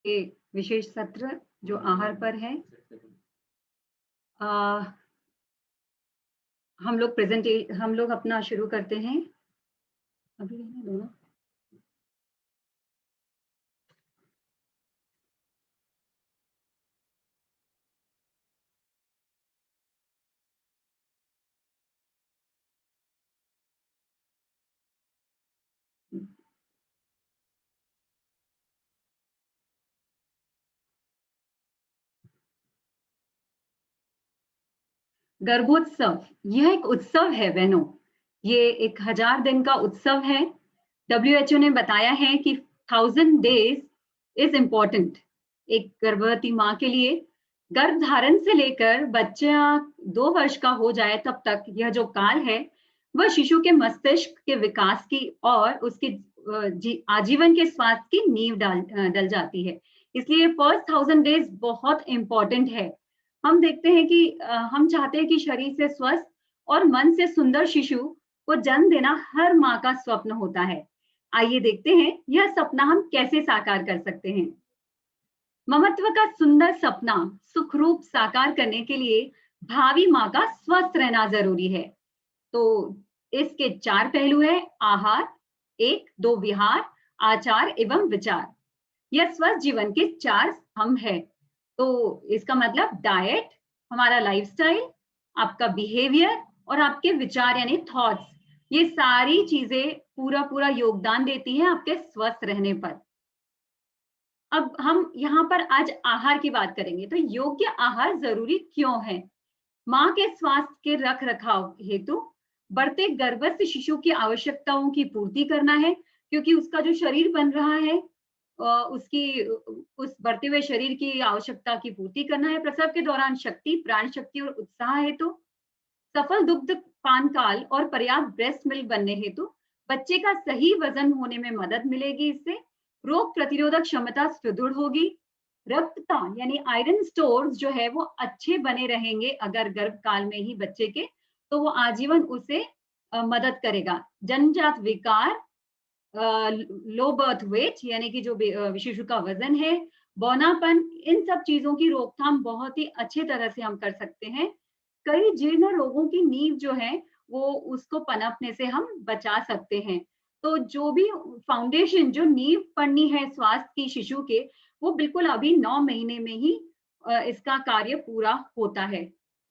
ये विशेष सत्र जो आहार पर है। अ, हम लोग अपना शुरू करते हैं। अभी रहने दो ना। गर्भोत्सव, यह एक उत्सव है बहनों। ये 1000 दिन का उत्सव है। WHO ने बताया है कि 1000 डेज इज इम्पोर्टेंट एक गर्भवती माँ के लिए। गर्भधारण से लेकर बच्चा 2 वर्ष का हो जाए तब तक यह जो काल है, वह शिशु के मस्तिष्क के विकास की और उसके आजीवन के स्वास्थ्य की नींव डल जाती है। इसलिए फर्स्ट 1000 डेज बहुत इंपॉर्टेंट है। हम देखते हैं कि हम चाहते हैं कि शरीर से स्वस्थ और मन से सुंदर शिशु को जन्म देना हर माँ का स्वप्न होता है। आइए देखते हैं यह सपना हम कैसे साकार कर सकते हैं। ममत्व का सुंदर सपना सुखरूप साकार करने के लिए भावी माँ का स्वस्थ रहना जरूरी है। तो इसके 4 पहलू है। आहार, 1, 2 विहार, आचार एवं विचार। यह स्वस्थ जीवन के 4 स्तंभ है। तो इसका मतलब डाइट, हमारा लाइफस्टाइल, आपका बिहेवियर और आपके विचार यानी थॉट्स, ये सारी चीजें पूरा पूरा योगदान देती हैं आपके स्वस्थ रहने पर। अब हम यहाँ पर आज आहार की बात करेंगे। तो योग्य आहार जरूरी क्यों है? माँ के स्वास्थ्य के रख रखाव हेतु बढ़ते गर्भस्थ शिशु की आवश्यकताओं की पूर्ति करना है, क्योंकि उसका जो शरीर बन रहा है उसकी उस बढ़ते हुए शरीर की आवश्यकता की पूर्ति करना है। प्रसव के दौरान शक्ति, प्राण शक्ति और उत्साह हेतु, सफल दुग्ध पान काल और पर्याप्त ब्रेस्ट मिल्क बनने हेतु, बच्चे का सही वजन होने में मदद मिलेगी। इससे रोग प्रतिरोधक क्षमता सुदृढ़ होगी। रक्त का यानी आयरन स्टोर्स जो है वो अच्छे बने रहेंगे अगर गर्भ काल में ही बच्चे के, तो वो आजीवन उसे मदद करेगा। जन्मजात विकार, लो बर्थ वेट यानी कि जो शिशु का वजन है, बौनापन, इन सब चीजों की रोकथाम बहुत ही अच्छे तरह से हम कर सकते हैं। कई जीर्ण रोगों की नींव जो है वो उसको पनपने से हम बचा सकते हैं। तो जो भी फाउंडेशन जो नींव पड़नी है स्वास्थ्य की शिशु के, वो बिल्कुल अभी 9 महीने में ही इसका कार्य पूरा होता है।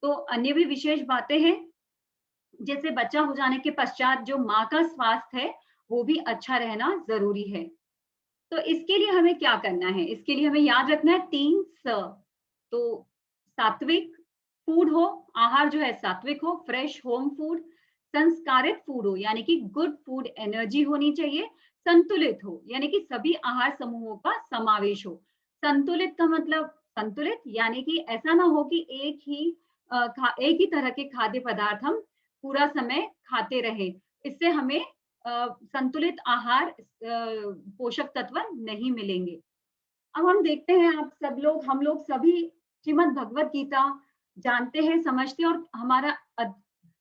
तो अन्य भी विशेष बातें हैं, जैसे बच्चा हो जाने के पश्चात जो माँ का स्वास्थ्य है वो भी अच्छा रहना जरूरी है। तो इसके लिए हमें क्या करना है? इसके लिए हमें याद रखना है 3 स। तो सात्विक फूड हो, आहार जो है सात्विक हो, फ्रेश होम फूड, संस्कारित फूड हो यानी कि गुड फूड एनर्जी होनी चाहिए, संतुलित हो यानी कि सभी आहार समूहों का समावेश हो। संतुलित का मतलब संतुलित यानी कि ऐसा ना हो कि एक ही तरह के खाद्य पदार्थ हम पूरा समय खाते रहे। इससे हमें संतुलित आहार पोषक तत्व नहीं मिलेंगे। अब हम देखते हैं, आप सब लोग, हम लोग सभी श्रीमद् भगवत गीता जानते हैं, समझते हैं और हमारा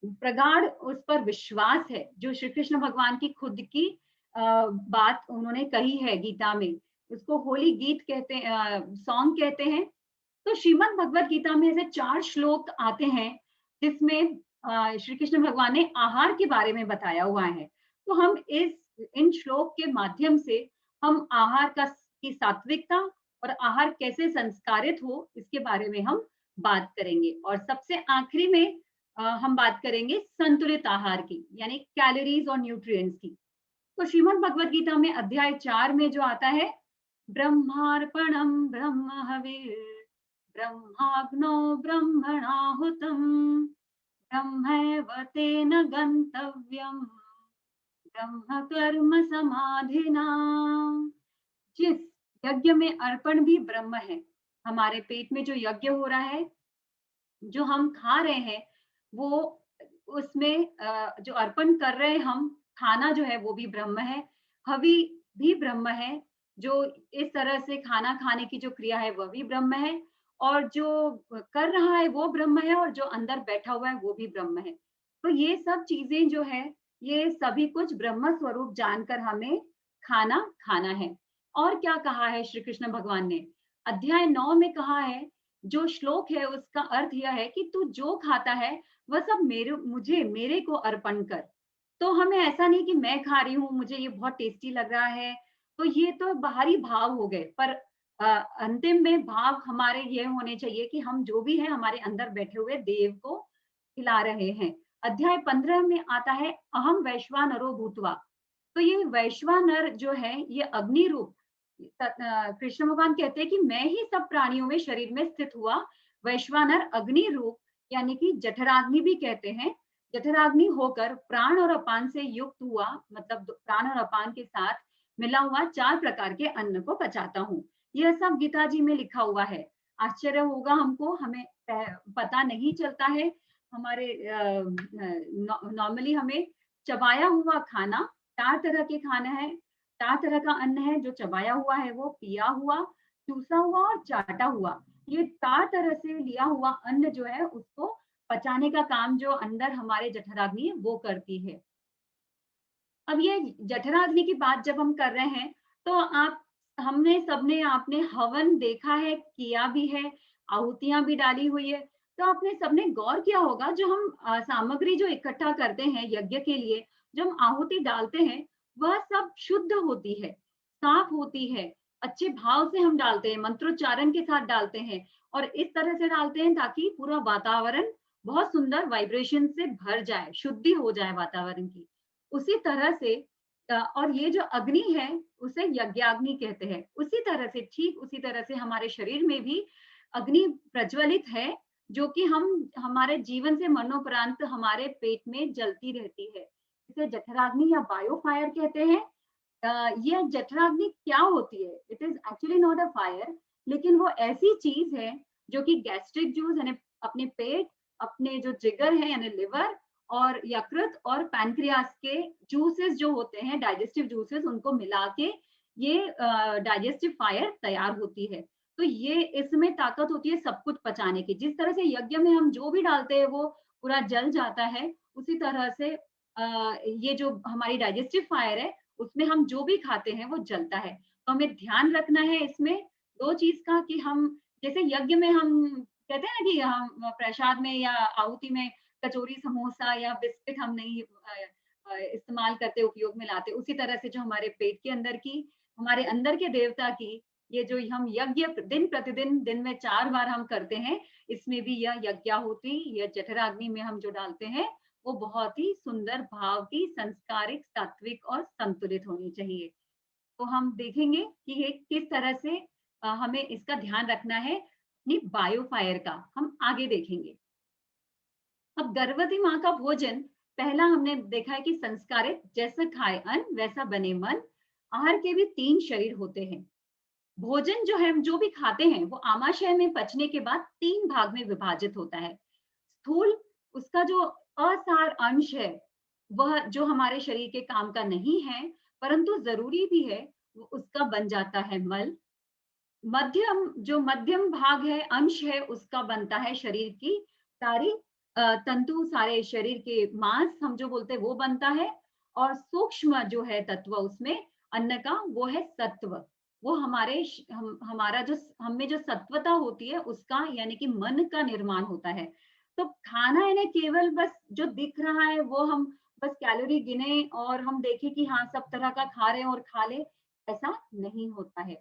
प्रगाढ़ उस पर विश्वास है। जो श्री कृष्ण भगवान की खुद की बात उन्होंने कही है गीता में, उसको होली गीत कहते हैं, सॉन्ग कहते हैं। तो श्रीमद् भगवत गीता में ऐसे 4 श्लोक आते हैं जिसमें श्री कृष्ण भगवान ने आहार के बारे में बताया हुआ है। तो हम इन श्लोक के माध्यम से हम आहार की सात्विकता और आहार कैसे संस्कारित हो इसके बारे में हम बात करेंगे। और सबसे आखिरी में हम बात करेंगे संतुलित आहार की, यानी कैलोरीज और न्यूट्रिएंट्स की। तो श्रीमद् भगवत गीता में अध्याय 4 में जो आता है, ब्रह्मार्पणम ब्रह्म हविः ब्रह्माग्नो ब्रह्मणाहुतम् ब्रह्मैव तेन गन्तव्यम् ब्रह्म कर्म समाधिना। जिस यज्ञ में अर्पण भी ब्रह्म है, हमारे पेट में जो यज्ञ हो रहा है, जो हम खा रहे हैं, वो उसमें जो अर्पण कर रहे हैं हम, खाना जो है वो भी ब्रह्म है, हवि भी ब्रह्म है। जो इस तरह से खाना खाने की जो क्रिया है वह भी ब्रह्म है, और जो कर रहा है वो ब्रह्म है, और जो अंदर बैठा हुआ है वो भी ब्रह्म है। तो ये सब चीजें जो है, ये सभी कुछ ब्रह्म स्वरूप जानकर हमें खाना खाना है। और क्या कहा है श्री कृष्ण भगवान ने? अध्याय 9 में कहा है, जो श्लोक है उसका अर्थ यह है कि तू जो खाता है वह सब मेरे को अर्पण कर। तो हमें ऐसा नहीं कि मैं खा रही हूँ, मुझे ये बहुत टेस्टी लग रहा है, तो ये तो बाहरी भाव हो गए, पर अंतिम में भाव हमारे ये होने चाहिए कि हम जो भी है हमारे अंदर बैठे हुए देव को खिला रहे हैं। अध्याय 15 में आता है, अहम वैश्वानरो भूत्वा। तो ये वैश्वानर जो है ये अग्नि रूप, कृष्ण भगवान कहते हैं कि मैं ही सब प्राणियों में शरीर में स्थित हुआ वैश्वानर अग्नि रूप, यानी कि जठराग्नि भी कहते हैं। जठराग्नि होकर प्राण और अपान से युक्त हुआ, मतलब प्राण और अपान के साथ मिला हुआ 4 प्रकार के अन्न को पचाता हूँ। यह सब गीता जी में लिखा हुआ है। आश्चर्य होगा हमको, हमें पता नहीं चलता है। हमारे नॉर्मली हमें चबाया हुआ खाना, 4 तरह के खाना है, 4 तरह का अन्न है, जो चबाया हुआ है वो, पिया हुआ, चूसा हुआ और चाटा हुआ। ये 4 तरह से लिया हुआ अन्न जो है उसको पचाने का काम जो अंदर हमारे जठराग्नि है वो करती है। अब ये जठराग्नि की बात जब हम कर रहे हैं, तो आप हमने सबने आपने हवन देखा है, किया भी है, आहुतियां भी डाली हुई है। तो आपने सबने गौर किया होगा, जो हम सामग्री जो इकट्ठा करते हैं यज्ञ के लिए, जो हम आहुति डालते हैं, वह सब शुद्ध होती है, साफ होती है, अच्छे भाव से हम डालते हैं, मंत्रोच्चारण के साथ डालते हैं, और इस तरह से डालते हैं ताकि पूरा वातावरण बहुत सुंदर वाइब्रेशन से भर जाए, शुद्धि हो जाए वातावरण की। उसी तरह से और ये जो अग्नि है उसे यज्ञाग्नि कहते हैं। उसी तरह से, ठीक उसी तरह से हमारे शरीर में भी अग्नि प्रज्वलित है, जो कि हम हमारे जीवन से मरणोपरांत हमारे पेट में जलती रहती है। इसे जठराग्नि या बायो फायर कहते हैं। ये जठराग्नि क्या होती है? It is actually not a fire, लेकिन वो ऐसी चीज है जो कि गैस्ट्रिक जूस यानी अपने पेट, अपने जो जिगर है यानी लिवर, और यकृत और पैनक्रियास के जूसेस जो होते हैं, डाइजेस्टिव जूसेस, उनको मिला के ये डाइजेस्टिव फायर तैयार होती है। तो ये इसमें ताकत होती है सब कुछ पचाने की। जिस तरह से यज्ञ में हम जो भी डालते हैं वो पूरा जल जाता है, उसी तरह से ये जो हमारी डाइजेस्टिव फायर है उसमें हम जो भी खाते हैं वो जलता है। तो हमें ध्यान रखना है इसमें 2 चीज का, कि हम जैसे यज्ञ में हम कहते हैं ना कि हम प्रसाद में या आहुति में कचौरी, समोसा या बिस्किट हम नहीं इस्तेमाल करते, उपयोग में लाते। उसी तरह से जो हमारे पेट के अंदर की, हमारे अंदर के देवता की, ये जो हम यज्ञ दिन प्रतिदिन दिन में 4 बार हम करते हैं, इसमें भी यह यज्ञाहुति, यह जठराग्नि में हम जो डालते हैं वो बहुत ही सुंदर भाव की, संस्कारिक, सात्विक और संतुलित होनी चाहिए। तो हम देखेंगे कि ये किस तरह से हमें इसका ध्यान रखना है अपनी बायोफायर का, हम आगे देखेंगे। अब गर्भवती माँ का भोजन, पहला हमने देखा है कि संस्कारित, जैसा खाए अन्न वैसा बने मन। आहार के भी 3 शरीर होते हैं। भोजन जो है, हम जो भी खाते हैं वो आमाशय में पचने के बाद 3 भाग में विभाजित होता है। स्थूल, उसका जो असार अंश है, वह जो हमारे शरीर के काम का नहीं है परंतु जरूरी भी है, उसका बन जाता है मल। मध्यम, जो मध्यम भाग है, अंश है, उसका बनता है शरीर की सारी तंतु, सारे शरीर के मांस हम जो बोलते हैं वो बनता है। और सूक्ष्म जो है तत्व उसमें अन्न का, वो है सत्व। वो हमारा जो हम में जो सत्वता होती है उसका, यानी कि मन का निर्माण होता है। तो खाना यानी केवल बस जो दिख रहा है वो हम बस कैलोरी गिने और हम देखें कि हाँ सब तरह का खा रहे हैं और खा ले, ऐसा नहीं होता है।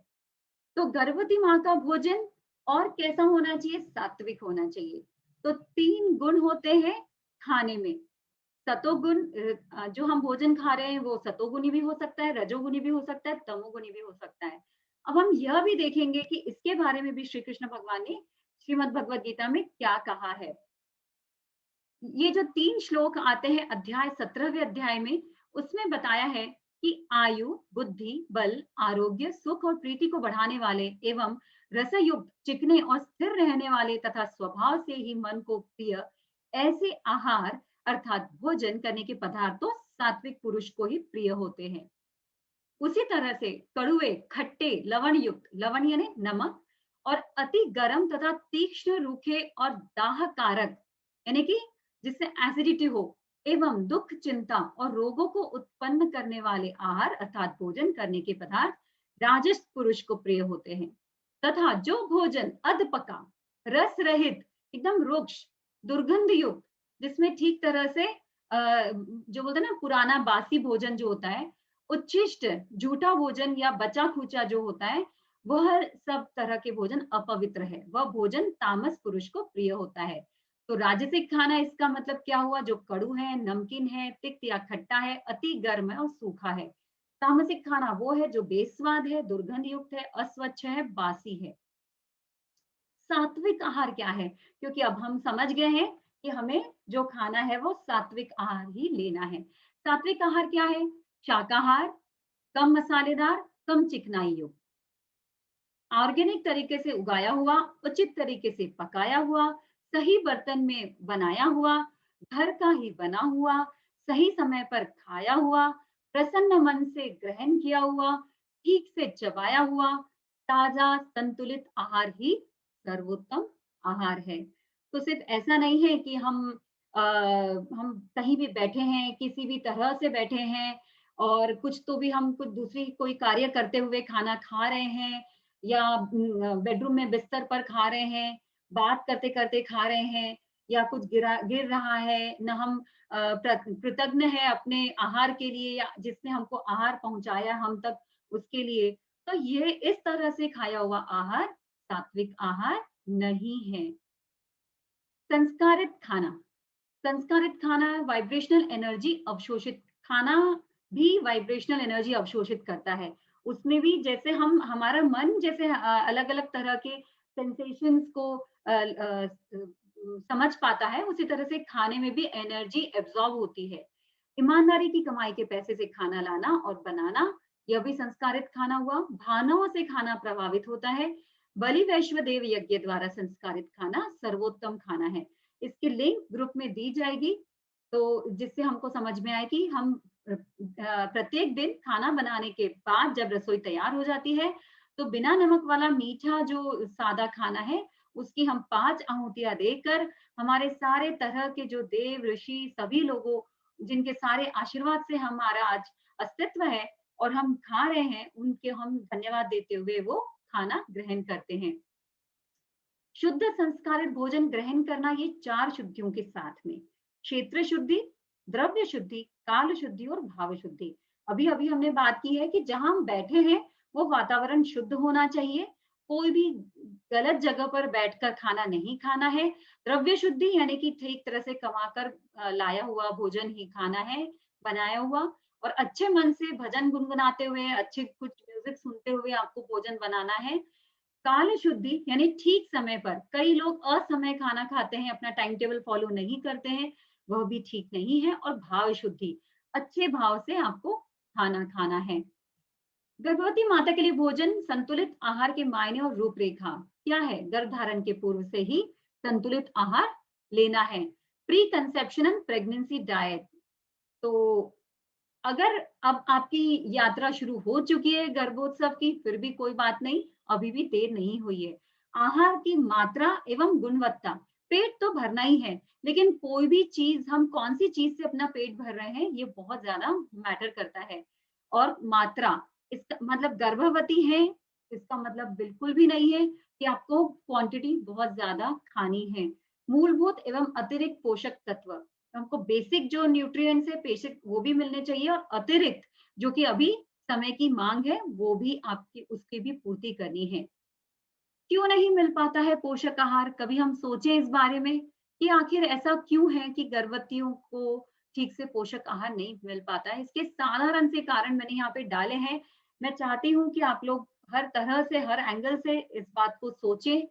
तो गर्भवती माँ का भोजन और कैसा होना चाहिए? सात्विक होना चाहिए। तो 3 गुण होते हैं खाने में। सतोगुण, जो हम भोजन खा रहे हैं वो सतोगुणी भी हो सकता है, रजोगुणी भी हो सकता है, तमोगुणी भी हो सकता है। अब हम यह भी देखेंगे कि इसके बारे में भी श्री कृष्ण भगवान ने श्रीमद् भगवद गीता में क्या कहा है। ये जो 3 श्लोक आते हैं अध्याय 17वें अध्याय में, उसमें बताया है कि आयु, बुद्धि, बल, आरोग्य, सुख और प्रीति को बढ़ाने वाले एवं रसयुक्त, चिकने और स्थिर रहने वाले तथा स्वभाव से ही मन को प्रिय ऐसे आहार अर्थात भोजन करने के पदार्थ तो सात्विक पुरुष को ही प्रिय होते हैं। उसी तरह से कड़ुए, खट्टे, लवण युक्त, लवण यानी नमक, और अति गर्म तथा तीक्ष्ण, रूखे और दाह कारक, यानी कि जिससे एसिडिटी हो, एवं दुख, चिंता और रोगों को उत्पन्न करने वाले आहार अर्थात भोजन करने के पदार्थ राजस पुरुष को प्रिय होते हैं। तथा जो भोजन अधपका, रस रहित, एकदम रुक्ष, दुर्गंध युक्त, जिसमें ठीक तरह से जो बोलते हैं ना पुराना बासी भोजन जो होता है, उच्छिष्ट झूठा भोजन या बचा खुचा जो होता है, वह सब तरह के भोजन अपवित्र है, वह भोजन तामस पुरुष को प्रिय होता है। तो राजसिक खाना इसका मतलब क्या हुआ? जो कड़ू है, नमकीन है, तिक्त या खट्टा है, अति गर्म है और सूखा है। तामसिक खाना वो है जो बेस्वाद है, दुर्गंध युक्त है, अस्वच्छ है, बासी है। सात्विक आहार क्या है? क्योंकि अब हम समझ गए हैं कि हमें जो खाना है वो सात्विक आहार ही लेना है। सात्विक आहार क्या है? शाकाहार, कम मसालेदार, कम चिकनाई युक्त, ऑर्गेनिक तरीके से उगाया हुआ, उचित तरीके से पकाया हुआ, सही बर्तन में बनाया हुआ, घर का ही बना हुआ, सही समय पर खाया हुआ, प्रसन्न मन से ग्रहण किया हुआ, ठीक से चबाया हुआ, ताजा संतुलित आहार ही सर्वोत्तम आहार है। तो सिर्फ ऐसा नहीं है कि हम कहीं भी बैठे हैं, किसी भी तरह से बैठे हैं और कुछ तो भी हम कुछ दूसरी कोई कार्य करते हुए खाना खा रहे हैं या बेडरूम में बिस्तर पर खा रहे हैं, बात करते-करते खा रहे हैं या कुछ गिर रहा है, ना हम कृतज्ञ हैं अपने आहार के लिए या जिसने हमको आहार पहुँचाया हम तक उसके लिए। तो ये इस तरह से खाया हुआ आहार सात्विक आहार नहीं है। संस्कारित खाना, संस्कारित खाना वाइब्रेशनल एनर्जी अवशोषित खाना भी वाइब्रेशनल एनर्जी अवशोषित करता है। उसमें भी जैसे हम हमारा मन जैसे अलग-अलग तरह के सेंसेशंस को समझ पाता है, उसी तरह से खाने में भी एनर्जी एब्ज़ॉर्ब होती है। ईमानदारी की कमाई के पैसे से खाना लाना और बनाना, यह भी संस्कारित खाना हुआ। भावनाओं से खाना प्रभावित होता है। बलि वैश्वदेव यज्ञ द्वारा संस्कारित खाना सर्वोत्तम खाना है। इसकी लिंक ग्रुप में दी जाएगी, तो जिससे हमको समझ में आए कि हम प्रत्येक दिन खाना बनाने के बाद जब रसोई तैयार हो जाती है, तो बिना नमक वाला मीठा जो सादा खाना है, उसकी हम 5 आहुतियाँ देकर हमारे सारे तरह के जो देव, ऋषि सभी लोगों जिनके सारे आशीर्वाद से हमारा आज अस्तित्व है और हम खा रहे हैं, उनके हम धन्यवाद देते हुए वो खाना ग्रहण करते हैं। शुद्ध संस्कारित भोजन ग्रहण करना ये 4 शुद्धियों के साथ में क्षेत्र शुद्धि, द्रव्य शुद्धि, काल शुद्धि और भाव शुद्धि। अभी-अभी हमने बात की है कि जहां हम बैठे हैं वो वातावरण शुद्ध होना चाहिए। कोई भी गलत जगह पर बैठकर खाना नहीं खाना है। द्रव्य शुद्धि यानी कि ठीक तरह से कमाकर लाया हुआ भोजन ही खाना है, बनाया हुआ और अच्छे मन से भजन गुनगुनाते हुए, अच्छे कुछ म्यूजिक सुनते हुए आपको भोजन बनाना है। काल शुद्धि यानी ठीक समय पर, कई लोग असमय खाना खाते हैं, अपना टाइम टेबल फॉलो नहीं करते हैं, वह भी ठीक नहीं है। और भाव शुद्धि, अच्छे भाव से आपको खाना खाना है। गर्भवती माता के लिए भोजन संतुलित आहार के मायने और रूपरेखा क्या है? गर्भधारण के पूर्व से ही संतुलित आहार लेना है। Pre conception and pregnancy diet. तो अगर अब आपकी यात्रा शुरू हो चुकी है गर्भोत्सव की, फिर भी कोई बात नहीं, अभी भी देर नहीं हुई है। आहार की मात्रा एवं गुणवत्ता, पेट तो भरना ही है, लेकिन कोई भी चीज हम कौन सी चीज से अपना पेट भर रहे हैं, ये बहुत ज्यादा मैटर करता है। और मात्रा, इसका मतलब गर्भवती है, इसका मतलब बिल्कुल भी नहीं है कि आपको क्वांटिटी बहुत ज्यादा खानी है। मूलभूत एवं अतिरिक्त पोषक तत्व, हमको बेसिक जो न्यूट्रिएंट्स है बेसिक वो भी मिलने चाहिए और अतिरिक्त जो कि अभी समय की मांग है वो भी आपकी उसकी भी पूर्ति करनी है। क्यों नहीं मिल पाता है पोषक आहार? कभी हम सोचें इस बारे में कि आखिर ऐसा क्यों है कि गर्भवतियों को ठीक से पोषक आहार नहीं मिल पाता है? इसके साधारण से कारण मैंने यहाँ पे डाले हैं। मैं चाहती हूँ कि आप लोग हर तरह से हर एंगल से इस बात को सोचें।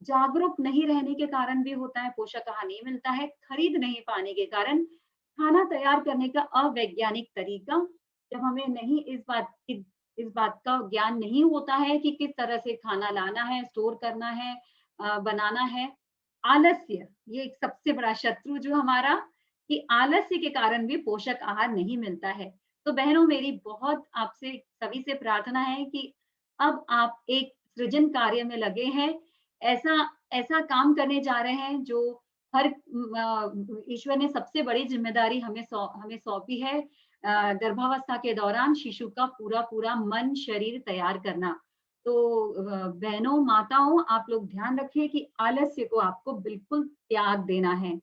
जागरूक नहीं रहने के कारण भी होता है, पोषक आहार नहीं मिलता है, खरीद नहीं पाने के कारण, खाना तैयार करने का अवैज्ञानिक तरीका, जब हमें नहीं इस बात का ज्ञान नहीं होता है कि किस तरह से खाना लाना है, स्टोर करना है, बनाना है। आलस्य, ये एक सबसे बड़ा शत्रु जो हमारा, कि आलस्य के कारण भी पोषक आहार नहीं मिलता है। तो बहनों, मेरी बहुत आपसे सभी से प्रार्थना है कि अब आप एक सृजन कार्य में लगे हैं, ऐसा ऐसा काम करने जा रहे हैं जो ईश्वर ने सबसे बड़ी जिम्मेदारी हमें सौंपी है। गर्भावस्था के दौरान शिशु का पूरा पूरा मन शरीर तैयार करना। तो बहनों माताओं, आप लोग ध्यान रखिए कि आलस्य को आपको बिल्कुल त्याग देना है।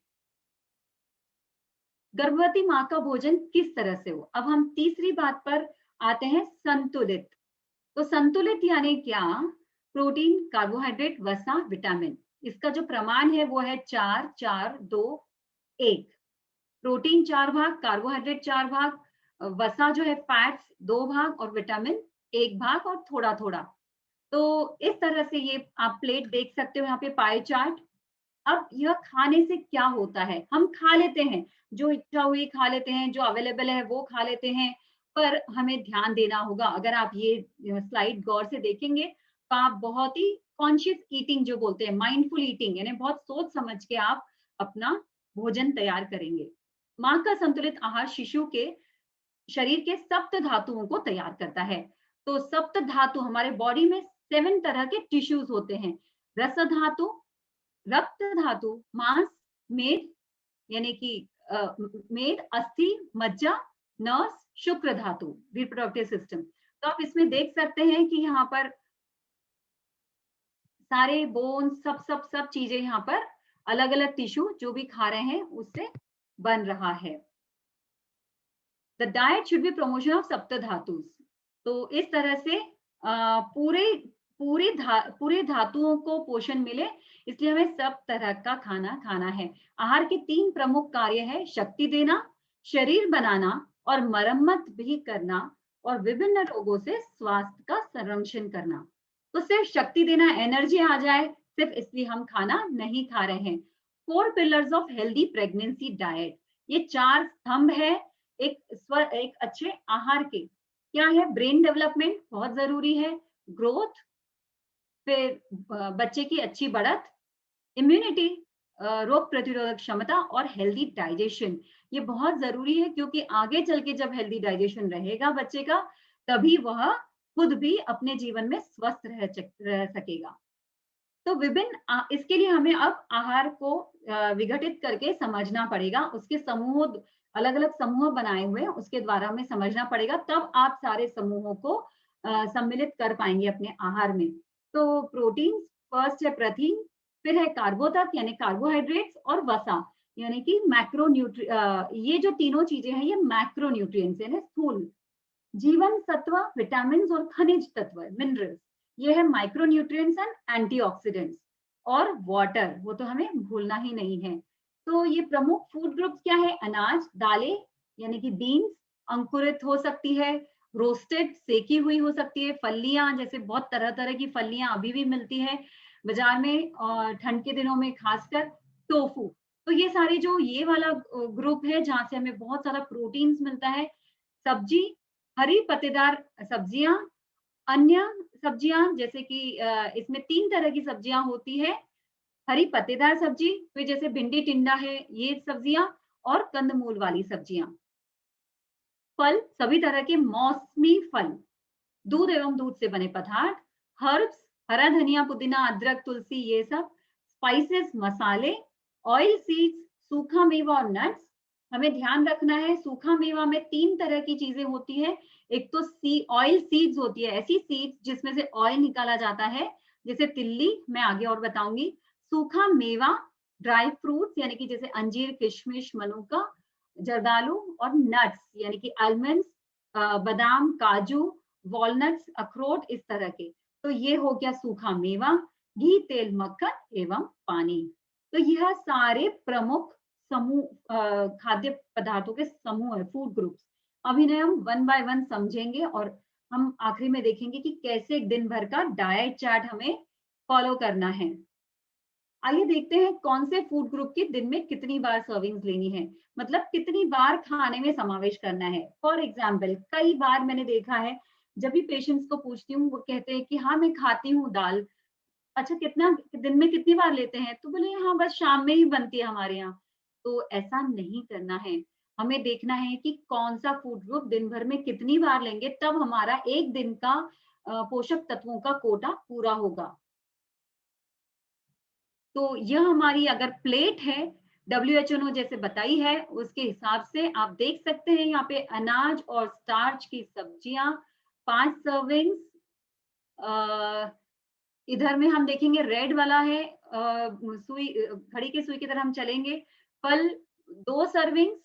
गर्भवती माँ का भोजन किस तरह से हो। अब हम तीसरी बात पर आते हैं, संतुलित। तो संतुलित यानी क्या? प्रोटीन, कार्बोहाइड्रेट, वसा, विटामिन। इसका जो प्रमाण है वो है 4-4-2-1। प्रोटीन 4 भाग, कार्बोहाइड्रेट 4 भाग, वसा जो है फैट्स 2 भाग और विटामिन 1 भाग और थोड़ा थोड़ा। तो इस तरह से ये आप प्लेट देख सकते हो यहाँ पे, पाई चार्ट। अब यह खाने से क्या होता है? हम खा लेते हैं, जो इच्छा हुई खा लेते हैं, जो अवेलेबल है वो खा लेते हैं, पर हमें ध्यान देना होगा। अगर आप ये स्लाइड गौर से देखेंगे तो आप बहुत ही कॉन्शियस ईटिंग जो बोलते हैं, माइंडफुल ईटिंग, यानी बहुत सोच समझ के आप अपना भोजन तैयार करेंगे। माँ का संतुलित आहार शिशु के शरीर के सप्त धातुओं को तैयार करता है। तो सप्त धातु, हमारे बॉडी में 7 तरह के टिश्यूज होते हैं। रस धातु, रक्त धातु, मांस, मेद यानी कि मेद, अस्थि, मज्जा, नर्व्स, शुक्र धातु, रिप्रोडक्टिव सिस्टम। तो आप इसमें देख सकते हैं कि यहाँ पर सारे बोन, सब सब सब चीजें यहाँ पर अलग अलग टिश्यू जो भी खा रहे हैं उससे बन रहा है। The diet should be promotion of सप्त धातु। तो इस तरह से पूरे पूरे धातुओं को पोषण मिले, इसलिए हमें सब तरह का खाना खाना है। आहार के 3 प्रमुख कार्य है, शक्ति देना, शरीर बनाना और मरम्मत भी करना, और विभिन्न रोगों से स्वास्थ्य का संरक्षण करना। तो सिर्फ शक्ति देना, एनर्जी आ जाए, सिर्फ इसलिए हम खाना नहीं खा रहे हैं। 4 pillars of healthy pregnancy diet, ये 4 स्तंभ है एक अच्छे आहार के। क्या है? ब्रेन डेवलपमेंट बहुत जरूरी है, ग्रोथ, फिर बच्चे की अच्छी बढ़त, इम्यूनिटी, रोग प्रतिरोधक क्षमता और हेल्दी डाइजेशन। ये बहुत जरूरी है, क्योंकि आगे चल के जब हेल्दी डाइजेशन रहेगा बच्चे का, तभी वह खुद भी अपने जीवन में स्वस्थ रह सकेगा। तो विभिन्न इसके लिए हमें अब आहार को विघटित करके समझना पड़ेगा। उसके समूह, अलग अलग समूह बनाए हुए, उसके द्वारा हमें समझना पड़ेगा, तब आप सारे समूहों को सम्मिलित कर पाएंगे अपने आहार में। तो प्रोटीन फर्स्ट है, प्रोटीन, फिर है कार्बोदक यानी कार्बोहाइड्रेट्स, और वसा यानी कि ये जो तीनों चीजें हैं ये मैक्रो न्यूट्रिएंट्स यानी स्थूल। जीवन सत्व, विटामिन और खनिज तत्व, मिनरल्स, ये है माइक्रो न्यूट्रिएंट्स एंड एंटीऑक्सीडेंट्स। और वाटर, वो तो हमें भूलना ही नहीं है। तो ये प्रमुख फूड ग्रुप्स क्या है? अनाज, दालें यानी कि बीन्स, अंकुरित हो सकती है, रोस्टेड सेकी हुई हो सकती है, फलियां, जैसे बहुत तरह तरह की फलियां अभी भी मिलती है बाजार में, और ठंड के दिनों में खासकर टोफू। तो ये सारे जो ये वाला ग्रुप है जहाँ से हमें बहुत सारा प्रोटीन्स मिलता है। सब्जी, हरी पत्तेदार सब्जियां, अन्य सब्जियां जैसे कि इसमें 3 तरह की सब्जियां होती है, हरी पत्तेदार सब्जी, फिर जैसे भिंडी, टिंडा है, ये सब्जियां, और कंदमूल वाली सब्जियां। फल, सभी तरह के मौसमी फल, दूध एवं दूध से बने पदार्थ, हर्ब्स, हरा धनिया, पुदीना, अदरक, तुलसी, ये सब, स्पाइसेस, मसाले, ऑयल सीड्स, सूखा मेवा और नट्स। हमें ध्यान रखना है, सूखा मेवा में 3 तरह की चीजें होती है। एक तो ऑयल सीड्स होती है, ऐसी सीड्स जिसमें से ऑयल निकाला जाता है, जैसे तिल्ली, मैं आगे और बताऊंगी। सूखा मेवा, ड्राई फ्रूट्स यानी कि जैसे अंजीर, किशमिश, मनुका, जर्दालू, और नट्स यानी कि आलमंड्स, बादाम, काजू, वॉलनट्स, अखरोट, इस तरह के। तो ये हो गया सूखा मेवा। घी, तेल, मक्खन एवं पानी। तो यह सारे प्रमुख समूह खाद्य पदार्थों के समूह है, फूड ग्रुप्स। अब इन्हें हम 1 बाय 1 समझेंगे, और हम आखिरी में देखेंगे कि कैसे एक दिन भर का डाइट चार्ट हमें फॉलो करना है। आइए देखते हैं कौन से फूड ग्रुप की दिन में कितनी बार सर्विंग्स लेनी है, मतलब कितनी बार खाने में समावेश करना है। फॉर एग्जाम्पल, कई बार मैंने देखा है, जब भी पेशेंट्स को पूछती हूँ वो कहते हैं कि हाँ मैं खाती हूँ दाल। अच्छा, कितना दिन में कितनी बार लेते हैं? तो बोले हाँ बस शाम में ही बनती है हमारे यहाँ। तो ऐसा नहीं करना है, हमें देखना है कि कौन सा फूड ग्रुप दिन भर में कितनी बार लेंगे, तब हमारा एक दिन का पोषक तत्वों का कोटा पूरा होगा। तो यह हमारी अगर प्लेट है, WHO ने जैसे बताई है उसके हिसाब से आप देख सकते हैं यहाँ पे अनाज और स्टार्च की सब्जियां 5 सर्विंग्स। इधर में हम देखेंगे रेड वाला है, सुई घड़ी के सुई की तरह हम चलेंगे। फल 2 सर्विंग्स,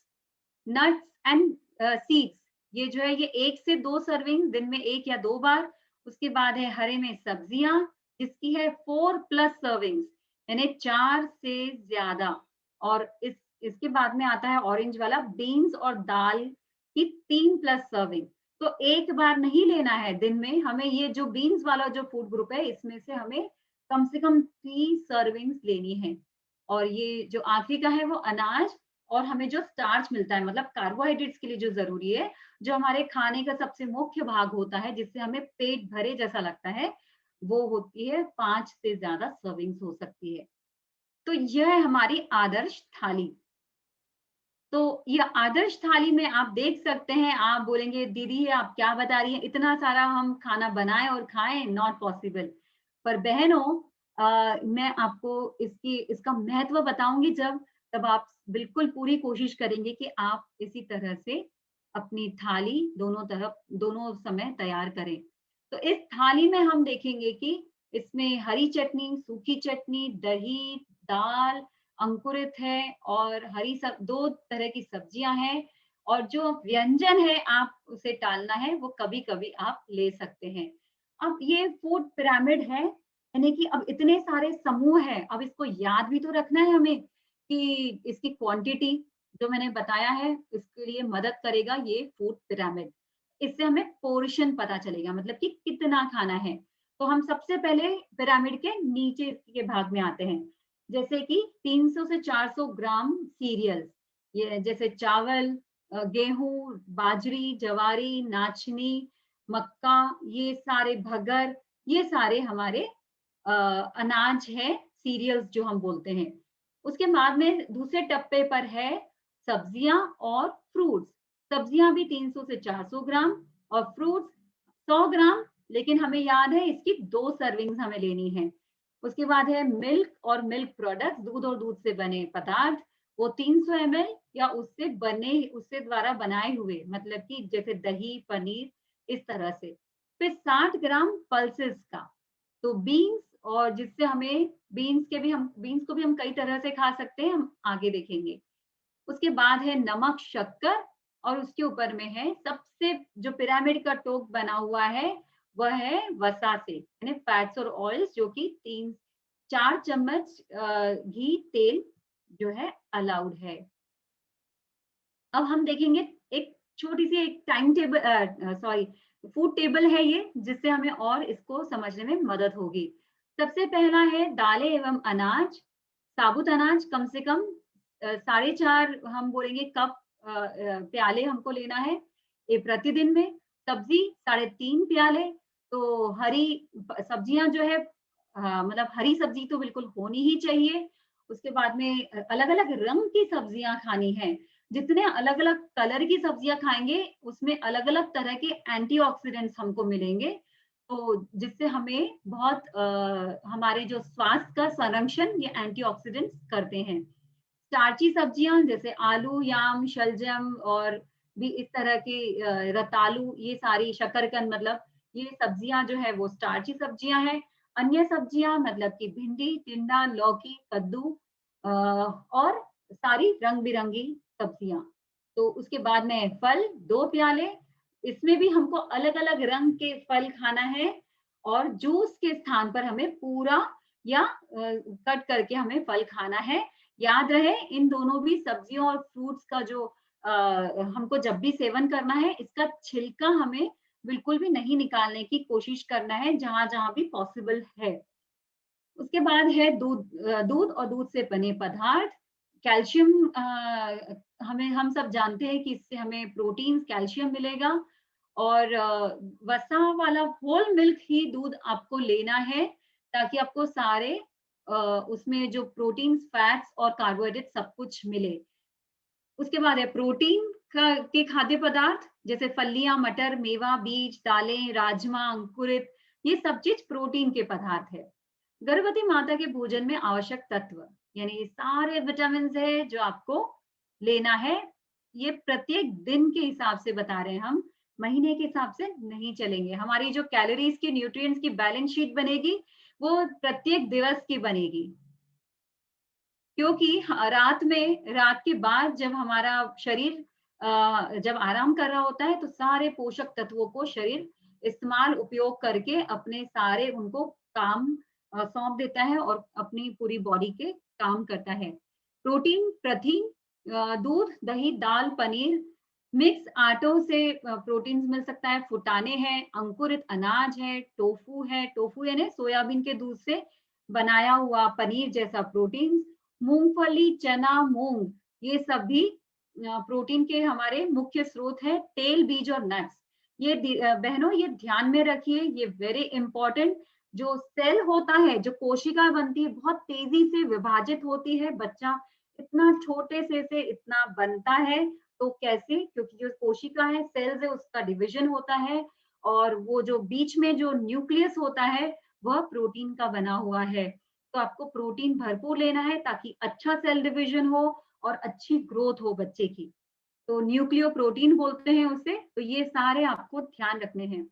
नट्स एंड सीड्स ये जो है ये 1 से 2 सर्विंग दिन में 1 या 2 बार। उसके बाद है हरे में सब्जियां जिसकी है 4 प्लस सर्विंग्स यानी 4 से ज्यादा। और इसके बाद में आता है ऑरेंज वाला बीन्स और दाल की 3 प्लस सर्विंग। तो एक बार नहीं लेना है दिन में, हमें ये जो बीन्स वाला जो फूड ग्रुप है इसमें से हमें कम से कम 3 सर्विंग्स लेनी है। और ये जो आखिरी का है वो अनाज और हमें जो स्टार्च मिलता है मतलब कार्बोहाइड्रेट्स के लिए जो जरूरी है, जो हमारे खाने का सबसे मुख्य भाग होता है जिससे हमें पेट भरे जैसा लगता है, वो होती है 5 से ज्यादा सर्विंग्स हो सकती है। तो यह है हमारी आदर्श थाली। तो ये आदर्श थाली में आप देख सकते हैं, आप बोलेंगे दीदी आप क्या बता रही हैं, इतना सारा हम खाना बनाएं और खाएं, नॉट पॉसिबल। पर बहनों मैं आपको इसका महत्व बताऊंगी तब आप बिल्कुल पूरी कोशिश करेंगे कि आप इसी तरह से अपनी थाली दोनों समय तैयार करें। तो इस थाली में हम देखेंगे कि इसमें हरी चटनी, सूखी चटनी, दही, दाल, अंकुरित है और दो तरह की सब्जियां हैं। और जो व्यंजन है आप उसे टालना है वो कभी कभी आप ले सकते हैं। अब ये फूड पिरामिड है यानी कि अब इतने सारे समूह है, अब इसको याद भी तो रखना है हमें कि इसकी क्वांटिटी जो मैंने बताया है इसके लिए मदद करेगा ये फूड पिरामिड। इससे हमें पोर्शन पता चलेगा मतलब कि कितना खाना है। तो हम सबसे पहले पिरामिड के नीचे के भाग में आते हैं, जैसे कि 300 से 400 ग्राम सीरियल्स, ये जैसे चावल, गेहूं, बाजरी, जवारी, नाचनी, मक्का, ये सारे भगर, ये सारे हमारे अनाज है, सीरियल्स जो हम बोलते हैं। उसके बाद में दूसरे टप्पे पर है सब्जियां और फ्रूट्स। सब्जियां भी 300 से 400 ग्राम और फ्रूट्स 100 ग्राम, लेकिन हमें याद है इसकी 2 सर्विंग्स हमें लेनी है। उसके बाद है मिल्क और मिल्क प्रोडक्ट्स, दूध और दूध से बने पदार्थ, वो 300 ml या उससे द्वारा बनाए हुए मतलब कि जैसे दही, पनीर, इस तरह से। फिर 60 ग्राम पल्सेस का, तो बीन्स, और जिससे हमें बीन्स को भी हम कई तरह से खा सकते हैं, हम आगे देखेंगे। उसके बाद है नमक, शक्कर, और उसके ऊपर में है सबसे जो पिरामिड का टोप बना हुआ है वह है वसा से यानी फैट्स और ऑयल्स, जो कि 4 चम्मच घी तेल जो है अलाउड है। अब हम देखेंगे एक छोटी सी एक time table sorry food table है ये, जिससे हमें और इसको समझने में मदद होगी। सबसे पहला है दालें एवं अनाज। साबुत अनाज कम से कम 4.5 हम बोलेंगे कप प्याले हमको लेना है ये प्रतिदिन में। सब्जी 3.5 प्याले। तो हरी सब्जियां जो है मतलब हरी सब्जी तो बिल्कुल होनी ही चाहिए। उसके बाद में अलग अलग रंग की सब्जियां खानी है। जितने अलग अलग कलर की सब्जियां खाएंगे उसमें अलग अलग तरह के एंटीऑक्सीडेंट्स हमको मिलेंगे, तो जिससे हमें बहुत हमारे जो स्वास्थ्य का संरक्षण ये एंटीऑक्सीडेंट्स करते हैं। स्टार्ची सब्जियां जैसे आलू, याम, शलजम और भी इस तरह के रतालू, ये सारी शकरकंद, मतलब ये सब्जियां जो है वो स्टार्ची सब्जियां हैं। अन्य सब्जियां मतलब कि भिंडी, टिंडा, लौकी, कद्दू और सारी रंग बिरंगी सब्जियां। तो उसके बाद में फल 2 प्याले, इसमें भी हमको अलग अलग रंग के फल खाना है और जूस के स्थान पर हमें पूरा या कट करके हमें फल खाना है। याद रहे इन दोनों भी सब्जियों और फ्रूट्स का जो हमको जब भी सेवन करना है इसका छिलका हमें बिल्कुल भी नहीं निकालने की कोशिश करना है जहां जहां भी पॉसिबल है। उसके बाद है दूध और दूध से बने पदार्थ। कैल्शियम, हम सब जानते हैं कि इससे हमें प्रोटीन, कैल्शियम मिलेगा। और वसा वाला होल मिल्क ही दूध आपको लेना है ताकि आपको सारे उसमें जो प्रोटीन, फैट्स और कार्बोहाइड्रेट सब कुछ मिले। उसके बाद है प्रोटीन के खाद्य पदार्थ जैसे फलियां, मटर, मेवा, बीज, दालें, राजमा, अंकुरित, ये सब चीज प्रोटीन के पदार्थ है। गर्भवती माता के भोजन में आवश्यक तत्व, यानी ये सारे विटामिन है जो आपको लेना है। ये प्रत्येक दिन के हिसाब से बता रहे हैं हम, महीने के हिसाब से नहीं चलेंगे। हमारी जो कैलोरीज की, न्यूट्रिएंट्स की बैलेंस शीट बनेगी, वो प्रत्येक दिवस की बनेगी। क्योंकि रात के बाद जब हमारा शरीर जब आराम कर रहा होता है, तो सारे पोषक तत्वों को शरीर इस्तेमाल उपयोग करके अपने सारे उनको काम सौंप देता है और अपनी पूरी बॉडी के काम करता है। प्रोटीन, प्रथिन, दूध, दही, दाल, पनीर, मिक्स आटों से प्रोटीन्स मिल सकता है, फुटाने हैं, अंकुरित अनाज है, टोफू यानी सोयाबीन के दूध से बनाया हुआ पनीर जैसा प्रोटीन, मूंगफली, चना, मूंग, ये सब भी प्रोटीन के हमारे मुख्य स्रोत है। तेल, बीज और नट्स, ये बहनों ये ध्यान में रखिए, ये वेरी इंपॉर्टेंट। जो सेल होता है, जो कोशिका बनती है, बहुत तेजी से विभाजित होती है। बच्चा इतना छोटे से इतना बनता है, तो कैसे? क्योंकि जो कोशिका है, सेल्स है, उसका डिवीजन होता है, और वो जो बीच में जो न्यूक्लियस होता है, वह प्रोटीन का बना हुआ है। तो आपको प्रोटीन भरपूर लेना है ताकि अच्छा सेल डिवीजन हो और अच्छी ग्रोथ हो बच्चे की। तो न्यूक्लियो प्रोटीन बोलते हैं उसे। तो ये सारे आपको ध्यान रखने हैं।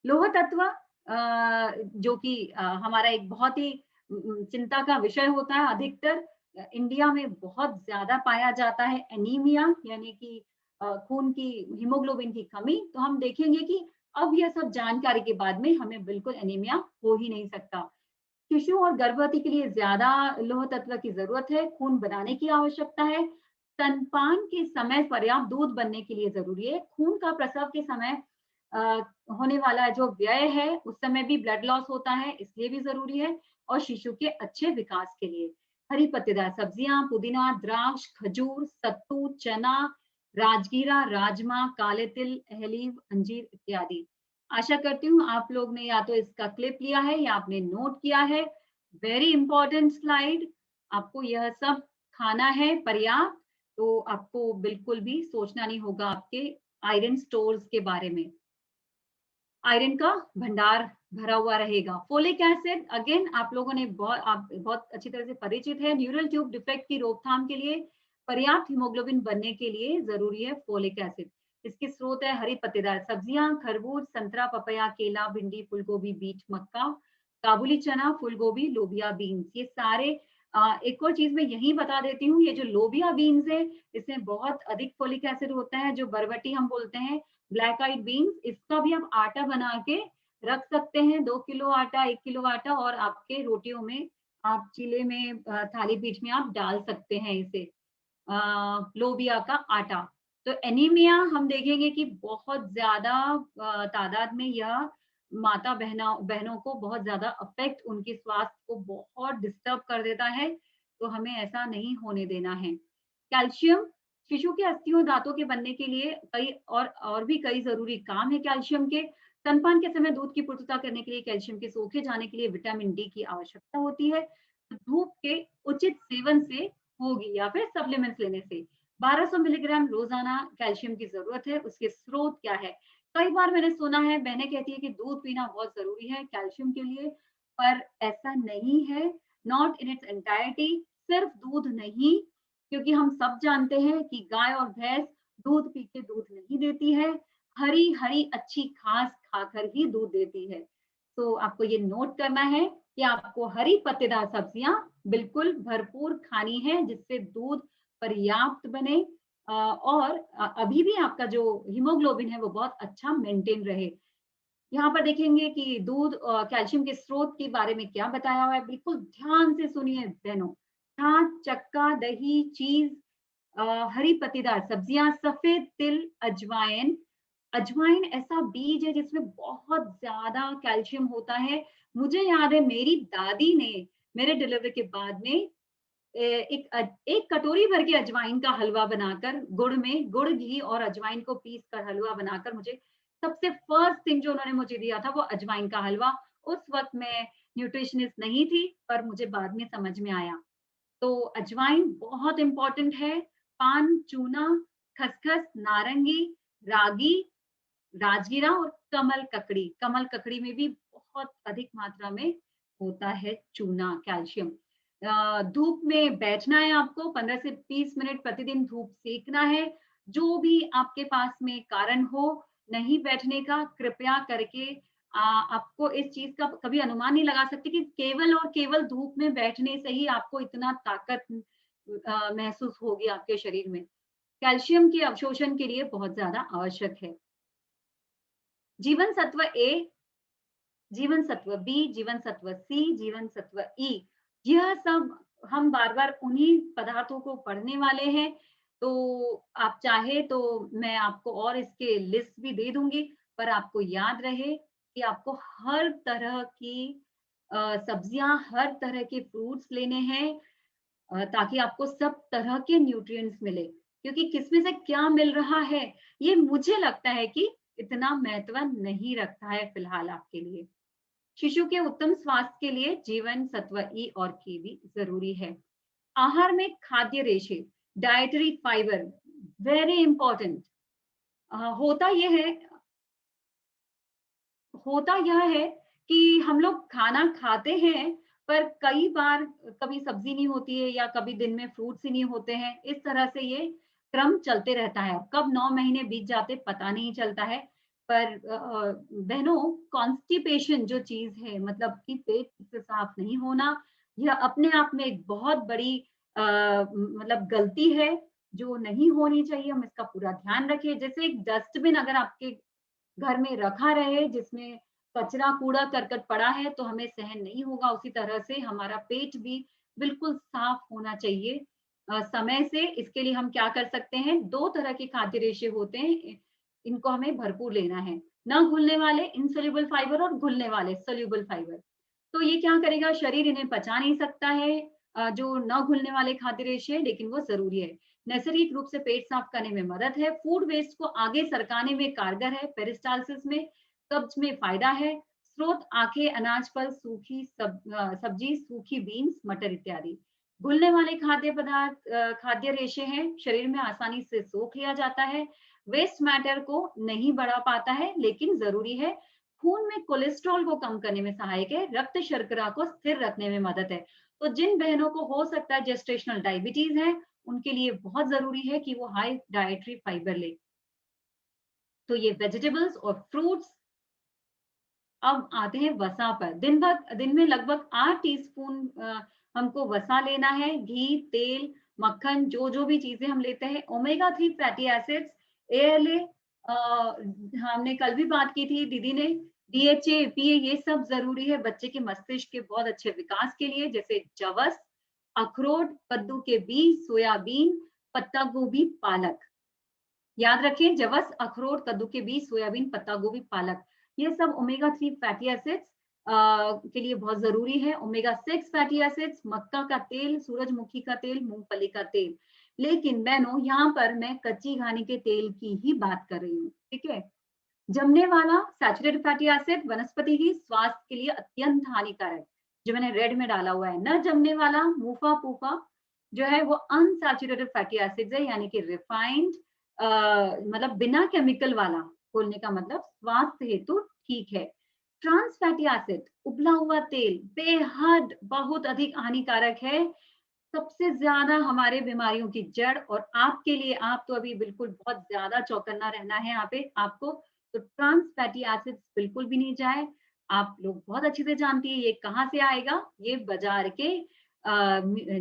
लौह तत्व, जो कि हमारा एक बहुत ही चिंता का विषय होता है। अधिकतर इंडिया में बहुत ज्यादा पाया जाता है एनीमिया, यानी कि खून की, हीमोग्लोबिन की कमी। तो हम देखेंगे कि अब यह सब जानकारी के बाद में हमें बिल्कुल एनीमिया हो ही नहीं सकता। शिशु और गर्भवती के लिए ज्यादा लौह तत्व की जरूरत है, खून बनाने की आवश्यकता है। स्तनपान के समय पर्याप्त दूध बनने के लिए जरूरी है। खून का प्रसव के समय अ, होने वाला जो व्यय है, उस समय भी ब्लड लॉस होता है, इसलिए भी जरूरी है। और शिशु के अच्छे विकास के लिए हरी पत्तेदार सब्जियां, पुदीना, द्राक्ष, खजूर, सत्तू, चना, राजगीरा, राजमा, काले तिल, अहलीव, अंजीर इत्यादि। आशा करती हूँ आप लोग ने या तो इसका क्लिप लिया है या आपने नोट किया है। Very important slide. आपको यह सब खाना है पर्याप्त, तो आपको बिल्कुल भी सोचना नहीं होगा आपके आयरन स्टोर्स के बारे में। आयरन का भंडार भरा हुआ रहेगा। फोलिक एसिड, अगेन आप बहुत अच्छी तरह से परिचित है। न्यूरल ट्यूब डिफेक्ट की रोकथाम के लिए, पर्याप्त हीमोग्लोबिन बनने के लिए जरूरी है फोलिक एसिड। इसके स्रोत है हरी पत्तेदार सब्जियां, खरबूज, संतरा, पपया, केला, भिंडी, फूलगोभी, बीट, मक्का, काबुली चना, फूलगोभी, लोबिया बीन्स, ये सारे। एक और चीज मैं यही बता देती हूँ, ये जो लोबिया बीन्स है, इसमें बहुत अधिक फोलिक एसिड होता है, जो बरबटी हम बोलते हैं, ब्लैक आइड बीन्स। इसका भी आप आटा बना के रख सकते हैं, 2 किलो आटा, 1 किलो आटा, और आपके रोटियों में, आप चीले में, थाली पीठ में आप डाल सकते हैं इसे, लोबिया का आटा। तो एनीमिया हम देखेंगे कि बहुत ज्यादा तादाद में यह माता बहनों को बहुत ज्यादा अफेक्ट, उनके स्वास्थ्य को बहुत डिस्टर्ब कर देता है। तो हमें ऐसा नहीं होने देना है। कैल्शियम, शिशु के अस्थियों, दांतों के बनने के लिए कई और भी कई जरूरी काम है कैल्शियम के। स्तनपान के समय दूध की पूर्तता करने के लिए कैल्शियम के सोखे जाने के लिए विटामिन डी की आवश्यकता होती है। धूप के उचित सेवन से होगी या फिर सप्लीमेंट्स लेने से। 1200 मिलीग्राम रोजाना कैल्शियम की जरूरत है। उसके स्रोत क्या है? कई बार मैंने सुना है, बहनें कहती है कि दूध पीना बहुत जरूरी है कैल्शियम के लिए, पर ऐसा नहीं है। Not in its entirety. सिर्फ दूध नहीं, क्योंकि हम सब जानते हैं कि गाय और भैंस दूध पी के दूध नहीं देती है, हरी हरी अच्छी घास खाकर ही दूध देती है। तो आपको ये नोट करना है कि आपको हरी पत्तेदार सब्जियां बिल्कुल भरपूर खानी है, जिससे दूध पर्याप्त बने, और अभी भी आपका जो हीमोग्लोबिन है वो बहुत अच्छा मेंटेन रहे। यहाँ पर देखेंगे कि दूध कैल्शियम के स्रोत के बारे में क्या बताया हुआ है, बिल्कुल ध्यान से सुनिए बहनों। छाछ, चक्का, दही, चीज, हरी पत्तेदार सब्जियां, सफेद तिल, अजवाइन। अजवाइन ऐसा बीज है जिसमें बहुत ज्यादा कैल्शियम होता है। मुझे याद है मेरी दादी ने मेरे डिलीवरी के बाद में एक कटोरी भर के अजवाइन का हलवा बनाकर, गुड़, घी और अजवाइन को पीस कर हलवा बनाकर, मुझे सबसे फर्स्ट थिंग जो उन्होंने मुझे दिया था वो अजवाइन का हलवा। उस वक्त मैं न्यूट्रिशनिस्ट नहीं थी, पर मुझे बाद में समझ में आया। तो अजवाइन बहुत इंपॉर्टेंट है। पान, चूना, खसखस, नारंगी, रागी, राजगिरा और कमल ककड़ी। कमल ककड़ी में भी बहुत अधिक मात्रा में होता है चूना, कैल्शियम। धूप में बैठना है आपको, 15 से 20 मिनट प्रतिदिन धूप सेकना है। जो भी आपके पास में कारण हो नहीं बैठने का, कृपया करके आपको इस चीज़ का कभी अनुमान नहीं लगा सकते कि केवल और केवल धूप में बैठने से ही आपको इतना ताकत महसूस होगी आपके शरीर में। कैल्शियम के अवशोषण के लिए बहुत ज़्यादा आवश्यक है। जीवन सत्व ए, जीवन सत्व बी, जीवन सत्व सी, जीवन सत्व ई, यह सब हम बार-बार उन्हीं पदार्थों को पढ़ने वाले हैं। तो आप चाहे तो मैं आपको और इसके लिस्ट भी दे दूँगी, पर आपको याद रहे कि आपको हर तरह की सब्जियाँ, हर तरह के फ्रूट्स लेने हैं ताकि आपको सब तरह के न्यूट्रिएंट्स मिले। क्योंकि किसमें से क्या मिल रहा है, ये मुझे लगता है कि इतना महत्व नहीं रखता है फिलहाल आपके लिए। शिशु के उत्तम स्वास्थ्य के लिए जीवन सत्व ई और के भी जरूरी है। आहार में खाद्य रेशे, डाइटरी फाइबर, वेरी इंपॉर्टेंट। होता यह है होता यह है कि हम लोग खाना खाते हैं, पर कई बार कभी सब्जी नहीं होती है या कभी दिन में फ्रूट्स ही नहीं होते हैं। इस तरह से ये क्रम चलते रहता है। कब 9 महीने बीत जाते पता नहीं चलता है। पर बहनों, कॉन्स्टिपेशन जो चीज़ है, मतलब कि पेट से साफ नहीं होना, यह अपने आप में एक बहुत बड़ी मतलब गलती है, जो नहीं होनी चाहिए। हम इसका पूरा ध्यान रखें। जैसे एक डस्टबिन अगर आपके घर में रखा रहे जिसमें कचरा कूड़ा करकट पड़ा है तो हमें सहन नहीं होगा। उसी तरह से हमारा पेट भी बिल्कुल साफ होना चाहिए समय से। इसके लिए हम क्या कर सकते हैं, 2 तरह के खाद्य रेशे होते हैं, इनको हमें भरपूर लेना है। न घुलने वाले इनसोल्यूबल फाइबर और घुलने वाले सोल्यूबल फाइबर। तो ये क्या करेगा, शरीर इन्हें पचा नहीं सकता है जो न घुलने वाले खाद्य रेशे, लेकिन वो जरूरी है। नैसर्गिक रूप से पेट साफ करने में मदद है, फूड वेस्ट को आगे सरकाने में कारगर है, पेरिस्टालसिस में, कब्ज में फायदा है। स्रोत आंखें, अनाज, फल, सूखी सब्जी, सूखी बीन्स, मटर इत्यादि। घुलने वाले खाद्य पदार्थ खाद्य रेशे हैं, शरीर में आसानी से सोख लिया जाता है, वेस्ट मैटर को नहीं बढ़ा पाता है, लेकिन जरूरी है। खून में कोलेस्ट्रॉल को कम करने में सहायक है, रक्त शर्करा को स्थिर रखने में मदद है। तो जिन बहनों को हो सकता है जेस्टेशनल डायबिटीज है, उनके लिए बहुत जरूरी है कि वो हाई डाइटरी फाइबर ले। तो ये वेजिटेबल्स और फ्रूट्स। अब आते हैं वसा पर। दिन में लगभग 8 टीस्पून हमको वसा लेना है। घी, तेल, मक्खन, जो भी चीजें हम लेते हैं, ओमेगा 3 फैटी एसिड्स, एएलए, हमने कल भी बात की थी दीदी ने, डीएचए, एपीए, ये सब जरूरी है बच्चे के मस्तिष्क के बहुत अच्छे विकास के लिए। जैसे जवस, अखरोट, कद्दू के बीज, सोयाबीन, पत्ता गोभी, पालक। याद रखें, जवस, अखरोट, कद्दू के बीज, सोयाबीन, पत्ता गोभी, पालक, ये सब ओमेगा 3 फैटी एसिड्स के लिए बहुत जरूरी है। ओमेगा 6 फैटी एसिड्स, मक्का का तेल, सूरजमुखी का तेल, मूंगफली का तेल। लेकिन बहनों, यहाँ पर मैं कच्ची घानी के तेल की ही बात कर रही हूँ, ठीक है। जमने वाला सैचुरेटेड फैटी एसिड वनस्पति ही स्वास्थ्य के लिए अत्यंत हानिकारक, जो मैंने रेड में डाला हुआ है। न जमने वाला मूफा पूफा जो है वो अनसैचुरेटेड फैटी एसिड है, यानी कि रिफाइंड, मतलब बिना केमिकल वाला। बोलने का मतलब स्वास्थ्य हेतु ठीक है। ट्रांस फैटी एसिड, उबला हुआ तेल, बेहद बहुत अधिक हानिकारक है। सबसे ज्यादा हमारे बीमारियों की जड़। और आपके लिए, आप तो अभी बिल्कुल बहुत ज्यादा चौकन्ना रहना है यहाँ पे आपको। तो ट्रांस फैटी एसिड्स बिल्कुल भी नहीं जाए। आप लोग बहुत अच्छे से जानती है ये कहाँ से आएगा, ये बाजार के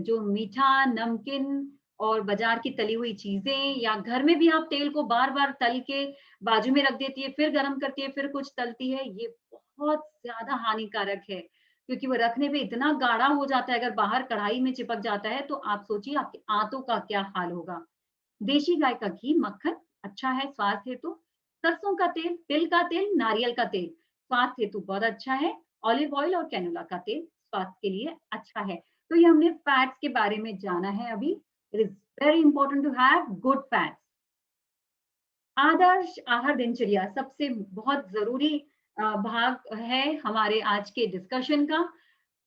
जो मीठा, नमकीन और बाजार की तली हुई चीजें, या घर में भी आप तेल को बार बार तल के बाजू में रख देती है, फिर गर्म करती है, फिर कुछ तलती है, ये बहुत ज्यादा हानिकारक है। क्योंकि वो रखने पे इतना गाढ़ा हो जाता है, अगर बाहर कढ़ाई में चिपक जाता है तो आप सोचिए आपके आंतों का क्या हाल होगा। देशी गाय का घी, मक्खन अच्छा है स्वास्थ्य हेतु। सरसों का तेल, तिल का तेल, नारियल का तेल स्वास्थ्य हेतु बहुत अच्छा है। ऑलिव ऑयल और कैनोला का तेल स्वास्थ्य के लिए अच्छा है। तो ये हमने फैट्स के बारे में जाना है अभी। It is very important to have good fats. आदर्श आहार दिनचर्या सबसे बहुत जरूरी भाग है हमारे आज के डिस्कशन का।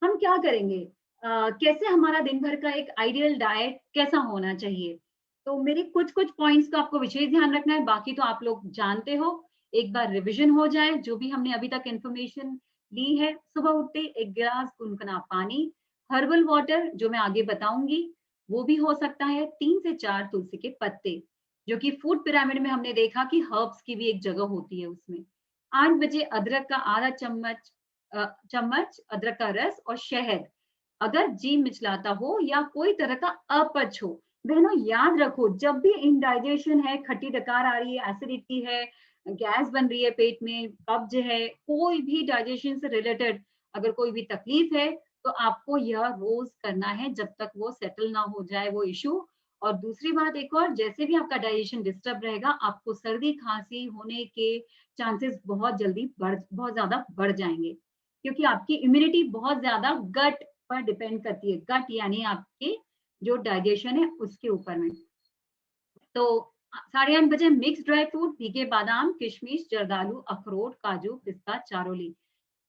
हम क्या करेंगे, कैसे हमारा दिन भर का एक आइडियल डाइट कैसा होना चाहिए। तो मेरे कुछ कुछ पॉइंट्स का आपको विशेष ध्यान रखना है, बाकी तो आप लोग जानते हो। एक बार रिवीजन हो जाए, जो भी हमने अभी तक इंफॉर्मेशन ली है। सुबह उठते 1 गिलास गुनगुना पानी, हर्बल वाटर जो मैं आगे बताऊंगी वो भी हो सकता है, 3 से 4 तुलसी के पत्ते, जो कि फूड पिरामिड में हमने देखा कि हर्ब्स की भी एक जगह होती है उसमें। 8 बजे अदरक का आधा चम्मच अदरक का रस और शहद, अगर जी मिचलाता हो या कोई तरह का अपच हो। बहनों याद रखो, जब भी इंडाइजेशन है, खट्टी डकार आ रही है, एसिडिटी है, गैस बन रही है पेट में, कब्ज है, कोई भी डाइजेशन से रिलेटेड अगर कोई भी तकलीफ है, तो आपको यह रोज करना है जब तक वो सेटल ना हो जाए वो इशू। और दूसरी बात एक और, जैसे भी आपका डाइजेशन डिस्टर्ब रहेगा, आपको सर्दी खांसी होने के चांसेस बहुत ज्यादा बढ़ जाएंगे, क्योंकि आपकी इम्यूनिटी बहुत ज्यादा गट पर डिपेंड करती है। गट यानी आपके जो डाइजेशन है उसके ऊपर में। तो 8:30 बजे मिक्स ड्राई फ्रूट, भीगे बादाम, किशमिश, जर्दालू, अखरोट, काजू, पिस्ता, चारोली।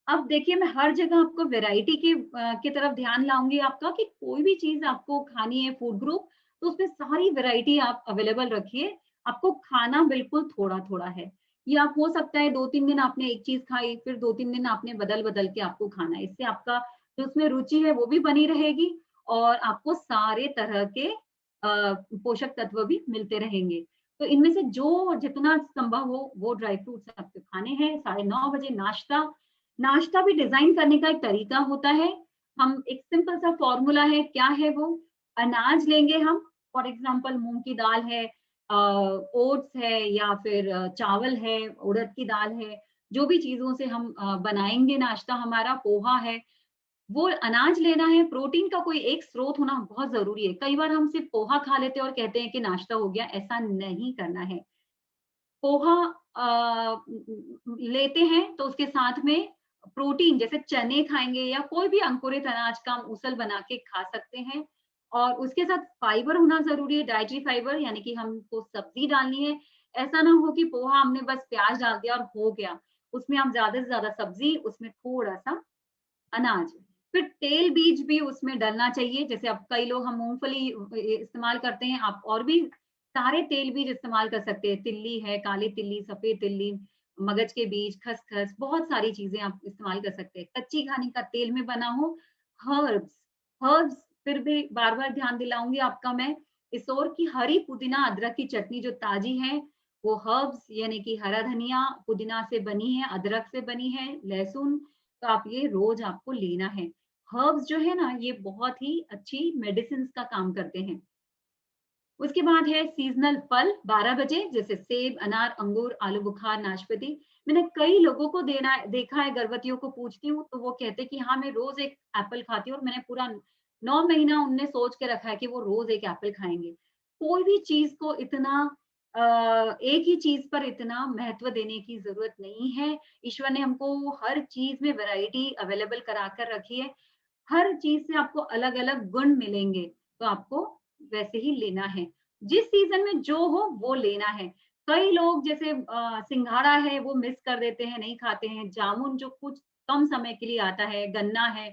अब देखिए, मैं हर जगह आपको वैरायटी की तरफ ध्यान लाऊंगी आपका, कि कोई भी चीज आपको खानी है फूड ग्रुप, तो उसमें सारी वैरायटी आप अवेलेबल रखिए। आपको खाना बिल्कुल थोड़ा थोड़ा है। ये आप हो सकता है 2-3 दिन आपने एक चीज खाई, फिर 2-3 दिन आपने बदल बदल के आपको खाना है। इससे आपका जो उसमें रुचि है वो भी बनी रहेगी, और आपको सारे तरह के पोषक तत्व भी मिलते रहेंगे। तो इनमें से जो जितना संभव हो वो ड्राई फ्रूट्स आपको खाने हैं। 9:30 बजे नाश्ता। नाश्ता भी डिजाइन करने का एक तरीका होता है। हम एक सिंपल सा फॉर्मूला है, क्या है वो? अनाज लेंगे हम, फॉर एग्जांपल मूंग की दाल है, ओट्स है, या फिर चावल है, उड़द की दाल है, जो भी चीजों से हम बनाएंगे नाश्ता हमारा, पोहा है, वो अनाज लेना है। प्रोटीन का कोई एक स्रोत होना बहुत जरूरी है। कई बार हम सिर्फ पोहा खा लेते हैं और कहते हैं कि नाश्ता हो गया, ऐसा नहीं करना है। पोहा लेते हैं तो उसके साथ में प्रोटीन जैसे चने खाएंगे, या कोई भी अंकुरित अनाज का हम उसल बना के खा सकते हैं। और उसके साथ फाइबर होना जरूरी है, डाइटरी फाइबर, यानी कि हमको सब्जी डालनी है। ऐसा ना हो कि पोहा हमने बस प्याज डाल दिया और हो गया, उसमें हम ज्यादा से ज्यादा सब्जी, उसमें थोड़ा सा अनाज। फिर तेल बीज भी उसमें डलना चाहिए। जैसे अब कई लोग, हम मूंगफली इस्तेमाल करते हैं, आप और भी सारे तेल बीज इस्तेमाल कर सकते हैं। तिल्ली है, काली तिल्ली, सफेद तिल्ली, मगज के बीज, खसखस, बहुत सारी चीजें आप इस्तेमाल कर सकते हैं। कच्ची घानी का तेल में बना हो। हर्ब्स, हर्ब्स फिर भी बार बार ध्यान दिलाऊंगी आपका मैं, इसोर की हरी पुदीना अदरक की चटनी जो ताजी है, वो हर्ब्स यानी कि हरा धनिया पुदीना से बनी है, अदरक से बनी है, लहसुन, तो आप ये रोज आपको लेना है। हर्ब्स जो है ना, ये बहुत ही अच्छी मेडिसिन का काम करते हैं। उसके बाद है सीजनल फल 12 बजे, जैसे सेब, अनार, अंगूर, आलू बुखार, नाशपाती। मैंने कई लोगों को देना देखा है, गर्भवतियों को पूछती हूँ तो वो कहते हैं कि हाँ मैं रोज एक एप्पल खाती हूँ, और मैंने पूरा 9 महीना उनने सोच के रखा है कि वो रोज एक एप्पल खाएंगे। कोई भी चीज को इतना एक ही चीज पर इतना महत्व देने की जरूरत नहीं है। ईश्वर ने हमको हर चीज में वैरायटी अवेलेबल करा कर रखी है। हर चीज से आपको अलग अलग गुण मिलेंगे, तो आपको वैसे ही लेना है। जिस सीजन में जो हो वो लेना है। कई लोग जैसे सिंघाड़ा है वो मिस कर देते हैं, नहीं खाते हैं। जामुन जो कुछ कम समय के लिए आता है, गन्ना है,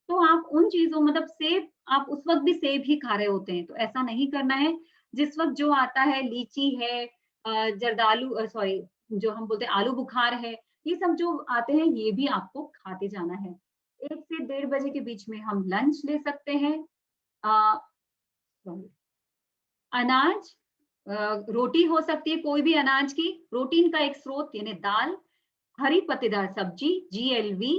तो आप उन चीजों, मतलब सेब, आप उस वक्त भी सेब ही खा रहे होते हैं, तो ऐसा नहीं करना है। जिस वक्त जो आता है, लीची है, जर्दालू, सॉरी, जो हम बोलते हैं आलू बुखार है, ये सब जो आते हैं ये भी आपको खाते जाना है। 1 से 1:30 बजे के बीच में हम लंच ले सकते हैं। अ, अनाज, रोटी हो सकती है कोई भी अनाज की, प्रोटीन का एक स्रोत यानी दाल, हरी पत्तेदार सब्जी, GLV,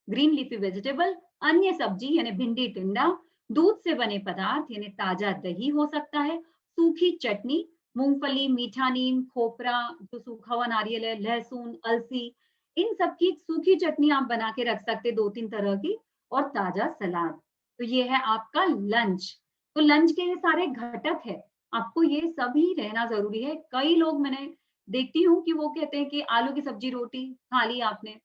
ग्रीन लीफी वेजिटेबल, अन्य सब्जी यानी भिंडी, टिंडा, दूध से बने पदार्थ यानी ताजा दही हो सकता है, सूखी चटनी, मूंगफली, मीठा नीम, खोपरा, जो सूखा हुआ नारियल है, लहसुन, अलसी, इन सब की सूखी चटनी आप बना के रख सकते 2-3 तरह की, और ताजा सलाद। तो ये है आपका लंच। तो लंच के ये सारे घटक है, आपको ये सभी रहना जरूरी है। कई लोग मैंने देखती हूँ कि वो कहते हैं कि आलू की सब्जी रोटी खा ली आपने,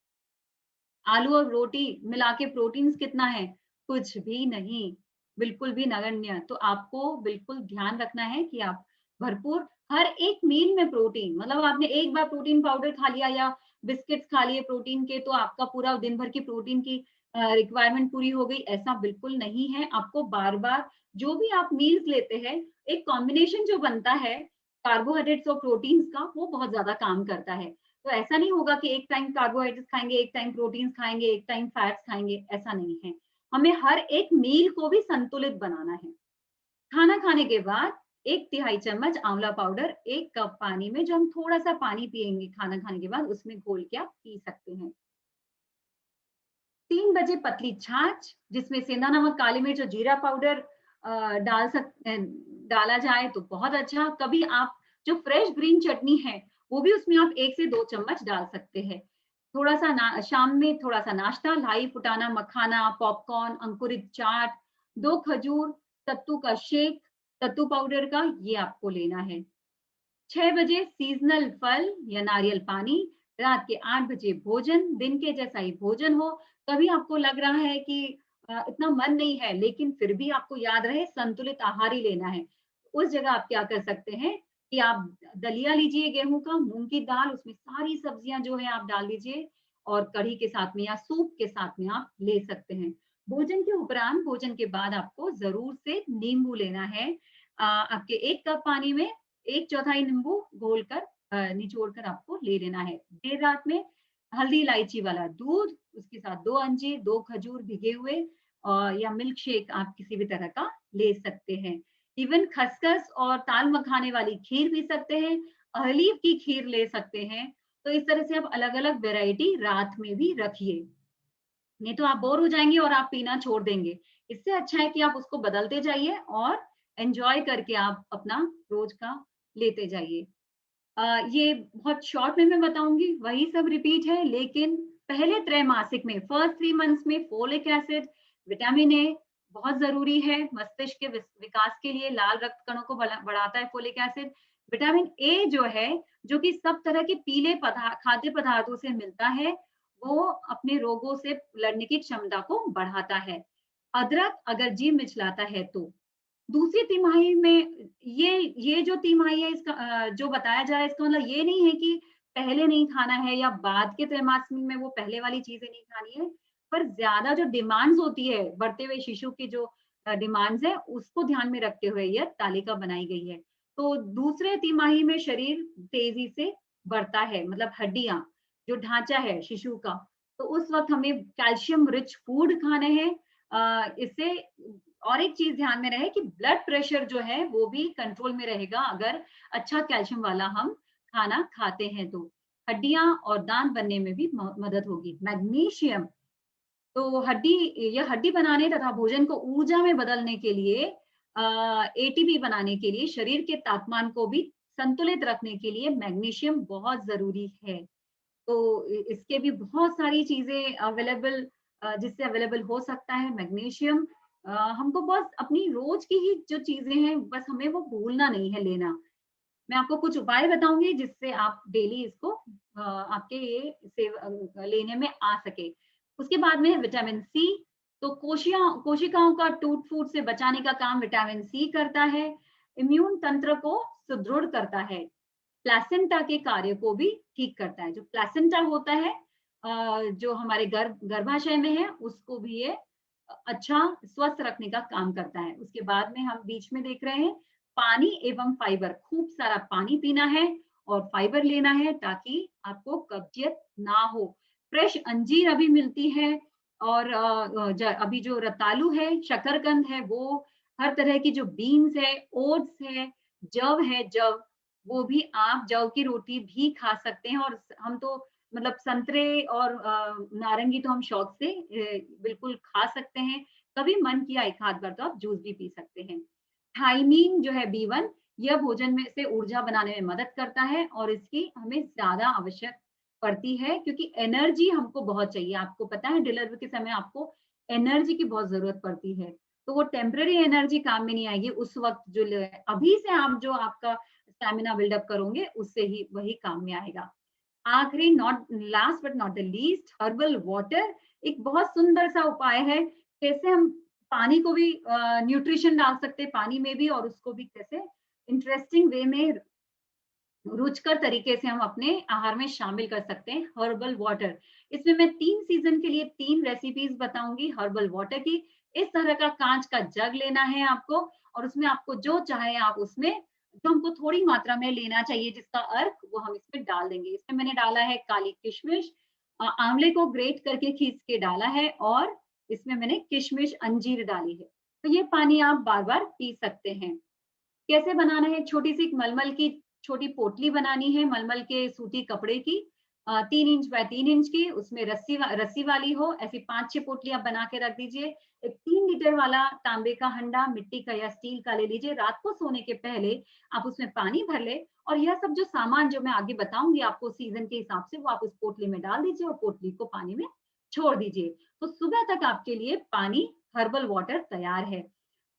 आलू और रोटी मिला के प्रोटीन्स कितना है? कुछ भी नहीं, बिल्कुल भी नगण्य। तो आपको बिल्कुल ध्यान रखना है कि आप भरपूर हर एक मील में प्रोटीन, मतलब आपने एक बार प्रोटीन पाउडर खा लिया या बिस्किट्स खा लिए प्रोटीन के, तो आपका पूरा दिन भर की प्रोटीन की रिक्वायरमेंट पूरी हो गई, ऐसा बिल्कुल नहीं है। आपको बार बार जो भी आप मील्स लेते हैं, एक कॉम्बिनेशन जो बनता है कार्बोहाइड्रेट्स और प्रोटीन्स का, वो बहुत ज्यादा काम करता है। तो ऐसा नहीं होगा कि एक टाइम कार्बोहाइड्रेट्स खाएंगे, एक टाइम प्रोटीन्स खाएंगे, एक टाइम फैट्स खाएंगे, ऐसा नहीं है। हमें हर एक मील को भी संतुलित बनाना है। खाना खाने के बाद 1/3 चम्मच आंवला पाउडर 1 कप पानी में, जो हम थोड़ा सा पानी पिएंगे खाना खाने के बाद, उसमें घोल के आप पी सकते हैं। 3 बजे पतली छाछ, जिसमें सेंधा नमक, काली मिर्च और जीरा पाउडर डाला जाए तो बहुत अच्छा। कभी आप जो फ्रेश ग्रीन चटनी है वो भी उसमें आप 1 से 2 चम्मच डाल सकते हैं। थोड़ा सा शाम में थोड़ा सा नाश्ता, लाई, फुटाना, मखाना, पॉपकॉर्न, अंकुरित चाट, 2 खजूर, सत्तू का शेक, सत्तू पाउडर का, ये आपको लेना है। 6 बजे सीजनल फल या नारियल पानी, रात के 8 बजे भोजन, दिन के जैसा ही भोजन हो। कभी आपको लग रहा है कि इतना मन नहीं है, लेकिन फिर भी आपको याद रहे संतुलित आहार ही लेना है, उस जगह आप क्या कर सकते हैं कि आप दलिया लीजिए गेहूं का, मूंग की दाल, उसमें सारी सब्जियां जो है आप डाल दीजिए और कढ़ी के साथ में या सूप के साथ में आप ले सकते हैं। भोजन के उपरांत, भोजन के बाद आपको जरूर से नींबू लेना है। आपके 1 कप पानी में 1/4 नींबू घोलकर निचोड़ कर आपको ले लेना है। देर रात में हल्दी इलायची वाला दूध, उसके साथ 2 अंजीर, 2 खजूर भिगे हुए, या मिल्क शेक आप किसी भी तरह का ले सकते हैं। इवन खसखस और ताल मखाने वाली खीर पी सकते हैं, अहलीव की खीर ले सकते हैं। तो इस तरह से आप अलग-अलग वैरायटी रात में भी रखिए। नहीं तो आप बोर हो जाएंगे और आप पीना छोड़ देंगे। इससे अच्छा है कि आप उसको बदलते जाइए और एन्जॉय करके आप अपना रोज का लेते जाइए। ये बहुत शॉर्ट में मैं बताऊंगी, वही सब रिपीट है, लेकिन पहले त्रैमासिक में, फर्स्ट 3 मंथ्स में फोलिक एसिड, विटामिन ए बहुत जरूरी है मस्तिष्क के विकास के लिए। लाल रक्त कणों को बढ़ाता है फोलिक एसिड। विटामिन ए जो है, जो कि सब तरह के पीले खाद्य पदार्थों से मिलता है, वो अपने रोगों से लड़ने की क्षमता को बढ़ाता है। अदरक अगर जी मिचलाता है तो। दूसरी तिमाही में, ये जो तिमाही है इसका जो बताया जा रहा है, इसका मतलब ये नहीं है कि पहले नहीं खाना है या बाद के त्रैमासिक में वो पहले वाली चीजें नहीं खानी है। पर ज्यादा जो डिमांड्स होती है, बढ़ते हुए शिशु की जो डिमांड्स है, उसको ध्यान में रखते हुए यह तालिका बनाई गई है। तो दूसरे तिमाही में शरीर तेजी से बढ़ता है, मतलब हड्डियां, जो ढांचा है शिशु का, तो उस वक्त हमें कैल्शियम रिच फूड खाने हैं। इससे और एक चीज ध्यान में रहे कि ब्लड प्रेशर जो है वो भी कंट्रोल में रहेगा अगर अच्छा कैल्शियम वाला हम खाना खाते हैं तो। हड्डियां और दांत बनने में भी मदद होगी। मैग्नीशियम, तो यह हड्डी बनाने तथा भोजन को ऊर्जा में बदलने के लिए, एटीपी बनाने के लिए, शरीर के तापमान को भी संतुलित रखने के लिए मैग्नीशियम बहुत जरूरी है। तो इसके भी बहुत सारी चीजें अवेलेबल, जिससे अवेलेबल हो सकता है मैग्नीशियम। हमको बस अपनी रोज की ही जो चीजें हैं, बस हमें वो भूलना नहीं है लेना। मैं आपको कुछ उपाय बताऊंगी जिससे आप डेली इसको आपके ये लेने में आ सके। उसके बाद में विटामिन सी, तो कोशिकाओं का टूट फूट से बचाने का काम विटामिन सी करता है। इम्यून तंत्र को सुदृढ़ करता है। प्लेसेंटा के कार्य को भी ठीक करता है। जो प्लेसेंटा होता है, जो हमारे गर्भाशय में है, उसको भी ये अच्छा स्वस्थ रखने का काम करता है। उसके बाद में हम बीच में देख रहे हैं पानी एवं फाइबर, खूब सारा पानी पीना है और फाइबर लेना है ताकि आपको कब्जियत ना हो। फ्रेश अंजीर अभी मिलती है, और अभी जो रतालू है, शकरकंद है, वो हर तरह की जो बीन्स है, ओट्स है, जव, वो भी आप जव की रोटी भी खा सकते हैं। और हम तो मतलब संतरे और नारंगी तो हम शौक से बिल्कुल खा सकते हैं। कभी मन किया एक आध बार तो आप जूस भी पी सकते हैं। थाइमीन जो है B1, यह भोजन में से ऊर्जा बनाने में मदद करता है और इसकी हमें ज्यादा आवश्यक पड़ती है, क्योंकि एनर्जी हमको बहुत चाहिए। आपको पता है डिलीवरी के समय आपको एनर्जी की बहुत जरूरत पड़ती है। तो वो टेम्पररी एनर्जी काम में नहीं आएगी उस वक्त, जो अभी से आप जो आपका स्टेमिना बिल्डअप करोगे उससे ही वही काम में आएगा। आखिरी, not last but not the least, herbal water एक बहुत सुंदर सा उपाय है। कैसे हम पानी को भी न्यूट्रिशन डाल सकते हैं पानी में भी, और उसको भी कैसे इंटरेस्टिंग वे में, रुचकर तरीके से हम अपने आहार में शामिल कर सकते हैं। हर्बल वाटर, इसमें मैं 3 सीजन के लिए 3 रेसिपीज बताऊंगी हर्बल वाटर की। इस तरह का कांच का जग लेना है आपको, और उसमें आपको जो चाहे आप उसमें जो हमको थोड़ी मात्रा में लेना चाहिए जिसका अर्क वो हम इसमें डाल देंगे। इसमें मैंने डाला है काली किशमिश, आंवले को ग्रेट करके खींच के डाला है और इसमें मैंने किशमिश अंजीर डाली है। तो ये पानी आप बार बार पी सकते हैं। कैसे बनाना है, छोटी सी मलमल की छोटी पोटली बनानी है, मलमल के सूती कपड़े की, 3 इंच बाय 3 इंच की, उसमें रस्सी वाली हो, ऐसी 5-6 पोटली आप बना के रख दीजिए। एक 3 लीटर वाला तांबे का हंडा मिट्टी का या स्टील का ले लीजिए। रात को सोने के पहले आप उसमें पानी भर ले और यह सब जो सामान जो मैं आगे बताऊंगी आपको सीजन के हिसाब से वो आप उस पोटली में डाल दीजिए और पोटली को पानी में छोड़ दीजिए। तो सुबह तक आपके लिए पानी हर्बल वाटर तैयार है।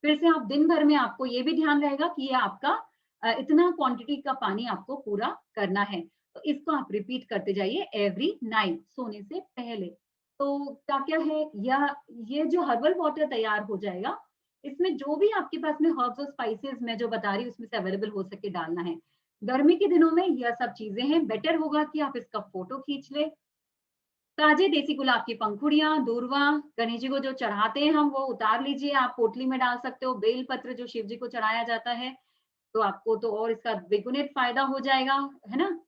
फिर से आप दिन भर में आपको ये भी ध्यान रहेगा कि ये आपका इतना क्वांटिटी का पानी आपको पूरा करना है। तो इसको आप रिपीट करते जाइए एवरी नाइट सोने से पहले। तो क्या क्या है या ये जो हर्बल वाटर तैयार हो जाएगा, इसमें जो भी आपके पास में हर्ब्स और स्पाइसेस मैं जो बता रही हूँ उसमें से अवेलेबल हो सके डालना है। गर्मी के दिनों में यह सब चीजें हैं, बेटर होगा कि आप इसका फोटो खींच ले। ताजे देसी गुलाब की पंखुड़ियां, दूर्वा, गणेश जी को जो चढ़ाते हैं हम वो उतार लीजिए, आप पोटली में डाल सकते हो। बेल पत्र जो शिव जी को चढ़ाया जाता है, तो आपको तो और इसका द्विगुणित फायदा हो जाएगा, है ना।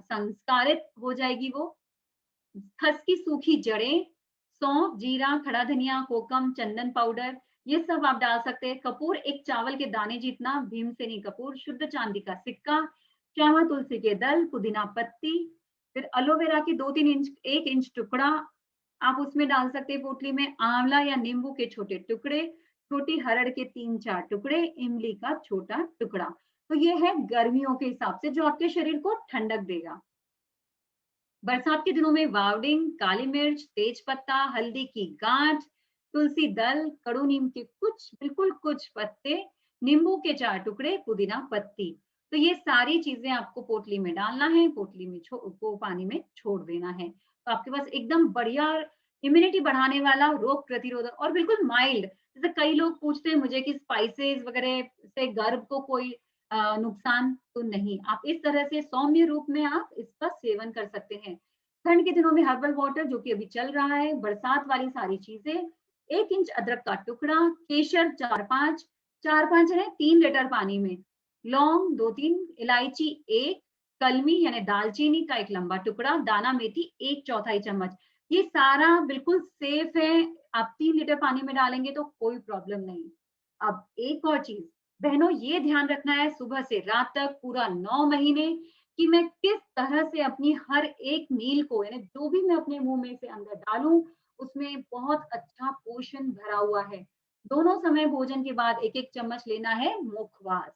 संस्कारित हो जाएगी वो। खस की सूखी जड़ें, सौंफ, जीरा, खड़ा धनिया, कोकम, चंदन पाउडर, ये सब आप डाल सकते हैं। कपूर एक चावल के दाने जितना, भीमसेनी कपूर, शुद्ध चांदी का सिक्का, श्यामा तुलसी के दल, पुदीना पत्ती, फिर एलोवेरा के 2-3 इंच 1 इंच टुकड़ा आप उसमें डाल सकते हैं पोटली में। आंवला या नींबू के छोटे टुकड़े, छोटी हरड़ के 3-4 टुकड़े, इमली का छोटा टुकड़ा। तो ये है गर्मियों के हिसाब से जो आपके शरीर को ठंडक देगा। बरसात के दिनों में वावडिंग, काली मिर्च, तेज पत्ता, हल्दी की गांठ, तुलसी दल, कड़ू नीम के बिल्कुल कुछ पत्ते, नींबू के 4 टुकड़े, पुदीना पत्ती। तो ये सारी चीजें आपको पोटली में डालना है, पोटली में को पानी में छोड़ देना है। तो आपके पास एकदम बढ़िया इम्यूनिटी बढ़ाने वाला, रोग प्रतिरोधक और बिल्कुल माइल्ड। जैसे कई लोग पूछते हैं मुझे कि स्पाइसेस वगैरह से गर्भ को कोई नुकसान तो नहीं। आप इस तरह से सौम्य रूप में आप इसका सेवन कर सकते हैं। ठंड के दिनों में हर्बल वाटर जो कि अभी चल रहा है, बरसात वाली सारी चीजें, 1 इंच अदरक का टुकड़ा, केशर 4-5 है 3 लीटर पानी में, लौंग 2-3, इलायची 1, कलमी यानी दालचीनी का एक लंबा टुकड़ा, दाना मेथी 1/4 चम्मच। ये सारा बिल्कुल सेफ है। आप 3 लीटर पानी में डालेंगे तो कोई प्रॉब्लम नहीं। अब एक और चीज बहनों, ये ध्यान रखना है सुबह से रात तक पूरा 9 महीने कि मैं किस तरह से अपनी हर एक मील को, यानी जो भी मैं अपने मुंह में से अंदर डालूं उसमें बहुत अच्छा पोषण भरा हुआ है। दोनों समय भोजन के बाद 1-1 चम्मच लेना है मुखवास।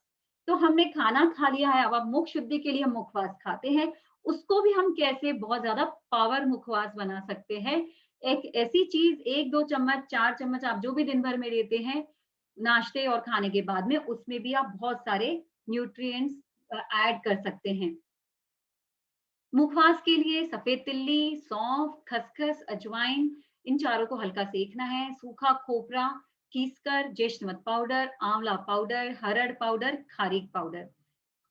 तो हमने खाना खा लिया है, अब आप मुख शुद्धि के लिए हम मुखवास खाते हैं, उसको भी हम कैसे बहुत ज्यादा पावर मुखवास बना सकते हैं। एक ऐसी चीज 1-2 चम्मच 4 चम्मच आप जो भी दिन भर में लेते हैं नाश्ते और खाने के बाद में, उसमें भी आप बहुत सारे न्यूट्रिएंट्स ऐड कर सकते हैं। मुखवास के लिए सफेद तिल्ली, सौंफ, खसखस, अजवाइन, इन चारों को हल्का सेकना है। सूखा खोपरा पीसकर, जेष्ठमध पाउडर, आंवला पाउडर, हरड़ पाउडर, खारीक पाउडर,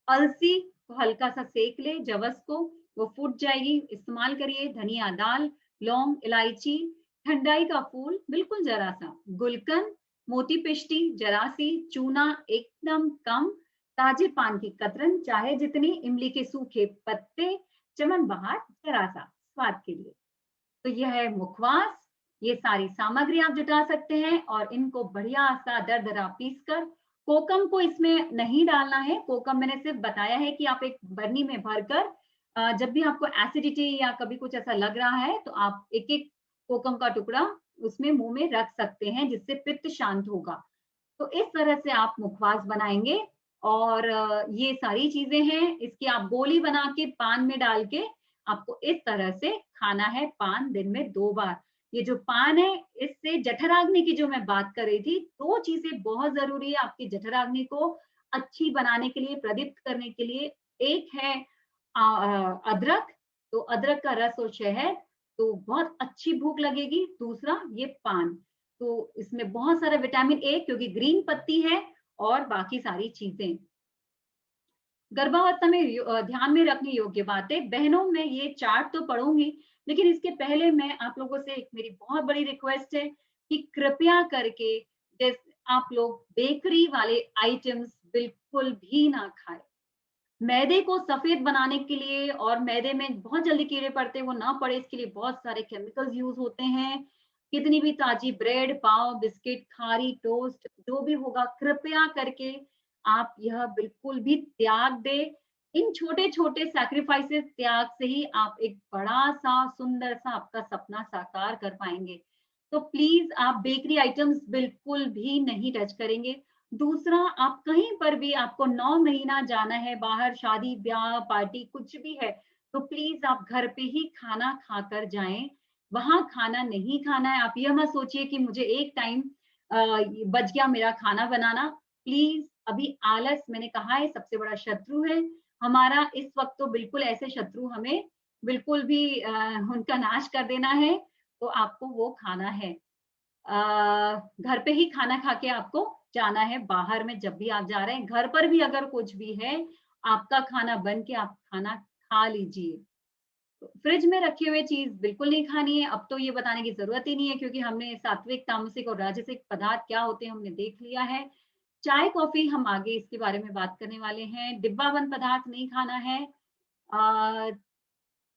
अलसी को हल्का सा सेक ले, जवस को वो फूट जाएगी, इस्तेमाल करिए। धनिया दाल, लौंग, इलायची, ठंडाई का फूल बिल्कुल जरा सा, गुलकंद, मोती पिष्टी जरा सी, चूना एकदम कम, ताजे पान की कतरन चाहे जितनी, इमली के सूखे पत्ते, चमन बहार जरा सा स्वाद के लिए। तो यह है मुखवास। ये सारी सामग्री आप जुटा सकते हैं और इनको बढ़िया सा दरदरा पीस कर, कोकम को इसमें नहीं डालना है। कोकम मैंने सिर्फ बताया है कि आप एक बरनी में भरकर जब भी आपको एसिडिटी या कभी कुछ ऐसा लग रहा है तो आप एक एक कोकम का टुकड़ा उसमें मुंह में रख सकते हैं, जिससे पित्त शांत होगा। तो इस तरह से आप मुखवास बनाएंगे और ये सारी चीजें हैं, इसकी आप गोली बना के पान में डाल के आपको इस तरह से खाना है। पान दिन में 2 बार। ये जो पान है इससे जठराग्नि की जो मैं बात कर रही थी, 2 चीजें बहुत जरूरी है आपकी जठराग्नि को अच्छी बनाने के लिए, प्रदीप्त करने के लिए। एक है अदरक, तो अदरक का रस और शहद, तो बहुत अच्छी भूख लगेगी। दूसरा ये पान, तो इसमें बहुत सारा विटामिन ए क्योंकि ग्रीन पत्ती है और बाकी सारी चीजें। गर्भावस्था में ध्यान में रखने योग्य बातें बहनों, मैं ये चार्ट तो पढ़ूंगी लेकिन इसके पहले मैं आप लोगों से एक मेरी बहुत बड़ी रिक्वेस्ट है कि कृपया करके जैसे आप लोग बेकरी वाले आइटम्स बिल्कुल भी ना खाएं। मैदे को सफेद बनाने के लिए और मैदे में बहुत जल्दी कीड़े पड़ते हैं, वो ना पड़े इसके लिए बहुत सारे केमिकल्स यूज होते हैं। कितनी भी ताजी ब्रेड, पाव, बिस्किट, खारी, टोस्ट जो भी होगा, कृपया करके आप यह बिल्कुल भी त्याग दे। इन छोटे छोटे सैक्रिफाइसेस, त्याग से ही आप एक बड़ा सा सुंदर सा आपका सपना साकार कर पाएंगे। तो प्लीज आप बेकरी आइटम्स बिल्कुल भी नहीं टच करेंगे। दूसरा, आप कहीं पर भी, आपको 9 महीना जाना है बाहर, शादी ब्याह पार्टी कुछ भी है, तो प्लीज आप घर पे ही खाना खाकर जाएं। वहां खाना नहीं खाना है। आप यह मत सोचिए कि मुझे एक टाइम बच गया मेरा खाना बनाना। प्लीज, अभी आलस, मैंने कहा है, सबसे बड़ा शत्रु है हमारा। इस वक्त तो बिल्कुल ऐसे शत्रु हमें बिल्कुल भी उनका नाश कर देना है। तो आपको वो खाना है, घर पे ही खाना खा के आपको जाना है। बाहर में जब भी आप जा रहे हैं, घर पर भी अगर कुछ भी है, आपका खाना बन के आप खाना खा लीजिए। तो फ्रिज में रखे हुए चीज बिल्कुल नहीं खानी है। अब तो ये बताने की जरूरत ही नहीं है, क्योंकि हमने सात्विक, तामसिक और राजसिक पदार्थ क्या होते हैं हमने देख लिया है। चाय कॉफी हम आगे इसके बारे में बात करने वाले हैं। डिब्बा बंद पदार्थ नहीं खाना है। अ,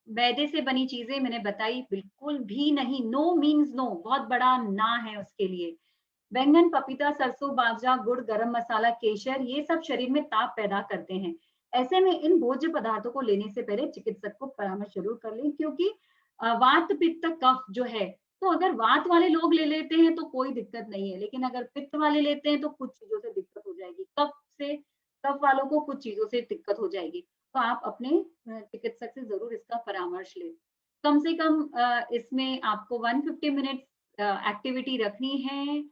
मैदे से बनी चीजें मैंने बताई, बिल्कुल भी नहीं। नो मीन्स नो, बहुत बड़ा ना है उसके लिए। बैंगन, पपीता, सरसों, बाजरा, गुड़, गरम मसाला, केशर, ये सब शरीर में ताप पैदा करते हैं। ऐसे में इन भोज्य पदार्थों को लेने से पहले चिकित्सक को परामर्श जरूर कर लें, क्योंकि वात, पित्त, कफ जो है, तो अगर वात वाले लोग ले लेते हैं तो कोई दिक्कत नहीं है, लेकिन अगर पित्त वाले लेते हैं तो कुछ चीजों से दिक्कत हो जाएगी। कफ वालों को कुछ चीजों से दिक्कत हो जाएगी। तो आप अपने चिकित्सक से जरूर इसका परामर्श लें। कम से कम इसमें आपको 150 मिनट एक्टिविटी रखनी है।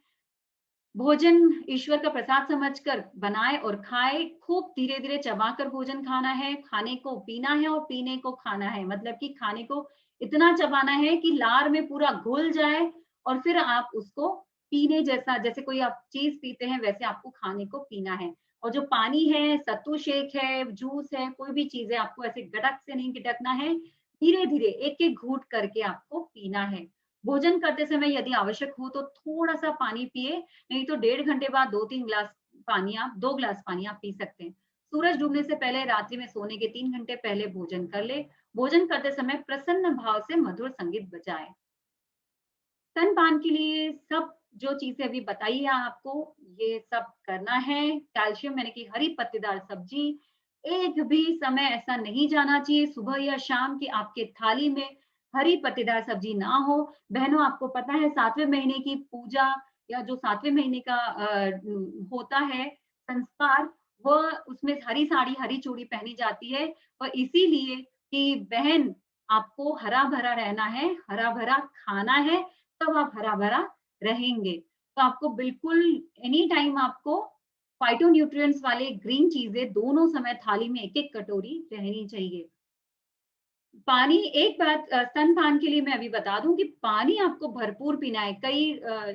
भोजन ईश्वर का प्रसाद समझकर बनाए और खाए। खूब धीरे धीरे चबाकर भोजन खाना है। खाने को पीना है और पीने को खाना है, मतलब कि खाने को इतना चबाना है कि लार में पूरा घुल जाए, और फिर आप उसको पीने जैसा, जैसे कोई आप चीज पीते हैं वैसे आपको खाने को पीना है। और जो पानी है, सत्तू शेक है, जूस है, कोई भी चीज है, आपको ऐसे गटक से नहीं गिटकना है। धीरे धीरे एक एक घूंट करके आपको पीना है। भोजन करते समय यदि आवश्यक हो तो थोड़ा सा पानी पिए, नहीं तो 1.5 घंटे बाद 2 गिलास पानी आप पी सकते हैं। सूरज डूबने से पहले, रात्रि में सोने के 3 घंटे पहले भोजन कर ले। भोजन करते समय प्रसन्न भाव से मधुर संगीत बजाए। स्तनपान के लिए सब जो चीजें अभी बताई है आपको, ये सब करना है। कैल्शियम यानी कि हरी पत्तेदार सब्जी, एक भी समय ऐसा नहीं जाना चाहिए सुबह या शाम की आपके थाली में हरी पत्तेदार सब्जी ना हो। बहनों, आपको पता है 7वें महीने की पूजा, या जो 7वें महीने का होता है संस्कार, वह उसमें हरी साड़ी, हरी चूड़ी पहनी जाती है। और इसीलिए कि बहन, आपको हरा भरा रहना है, हरा भरा खाना है, तब आप हरा-भरा रहेंगे। तो आपको बिल्कुल एनी टाइम आपको फाइटोन्यूट्रिएंट्स वाले ग्रीन चीजें दोनों समय थाली में एक-एक कटोरी रहनी चाहिए। पानी, एक बात स्तनपान के लिए मैं अभी बता दूं कि पानी आपको भरपूर पीना है। कई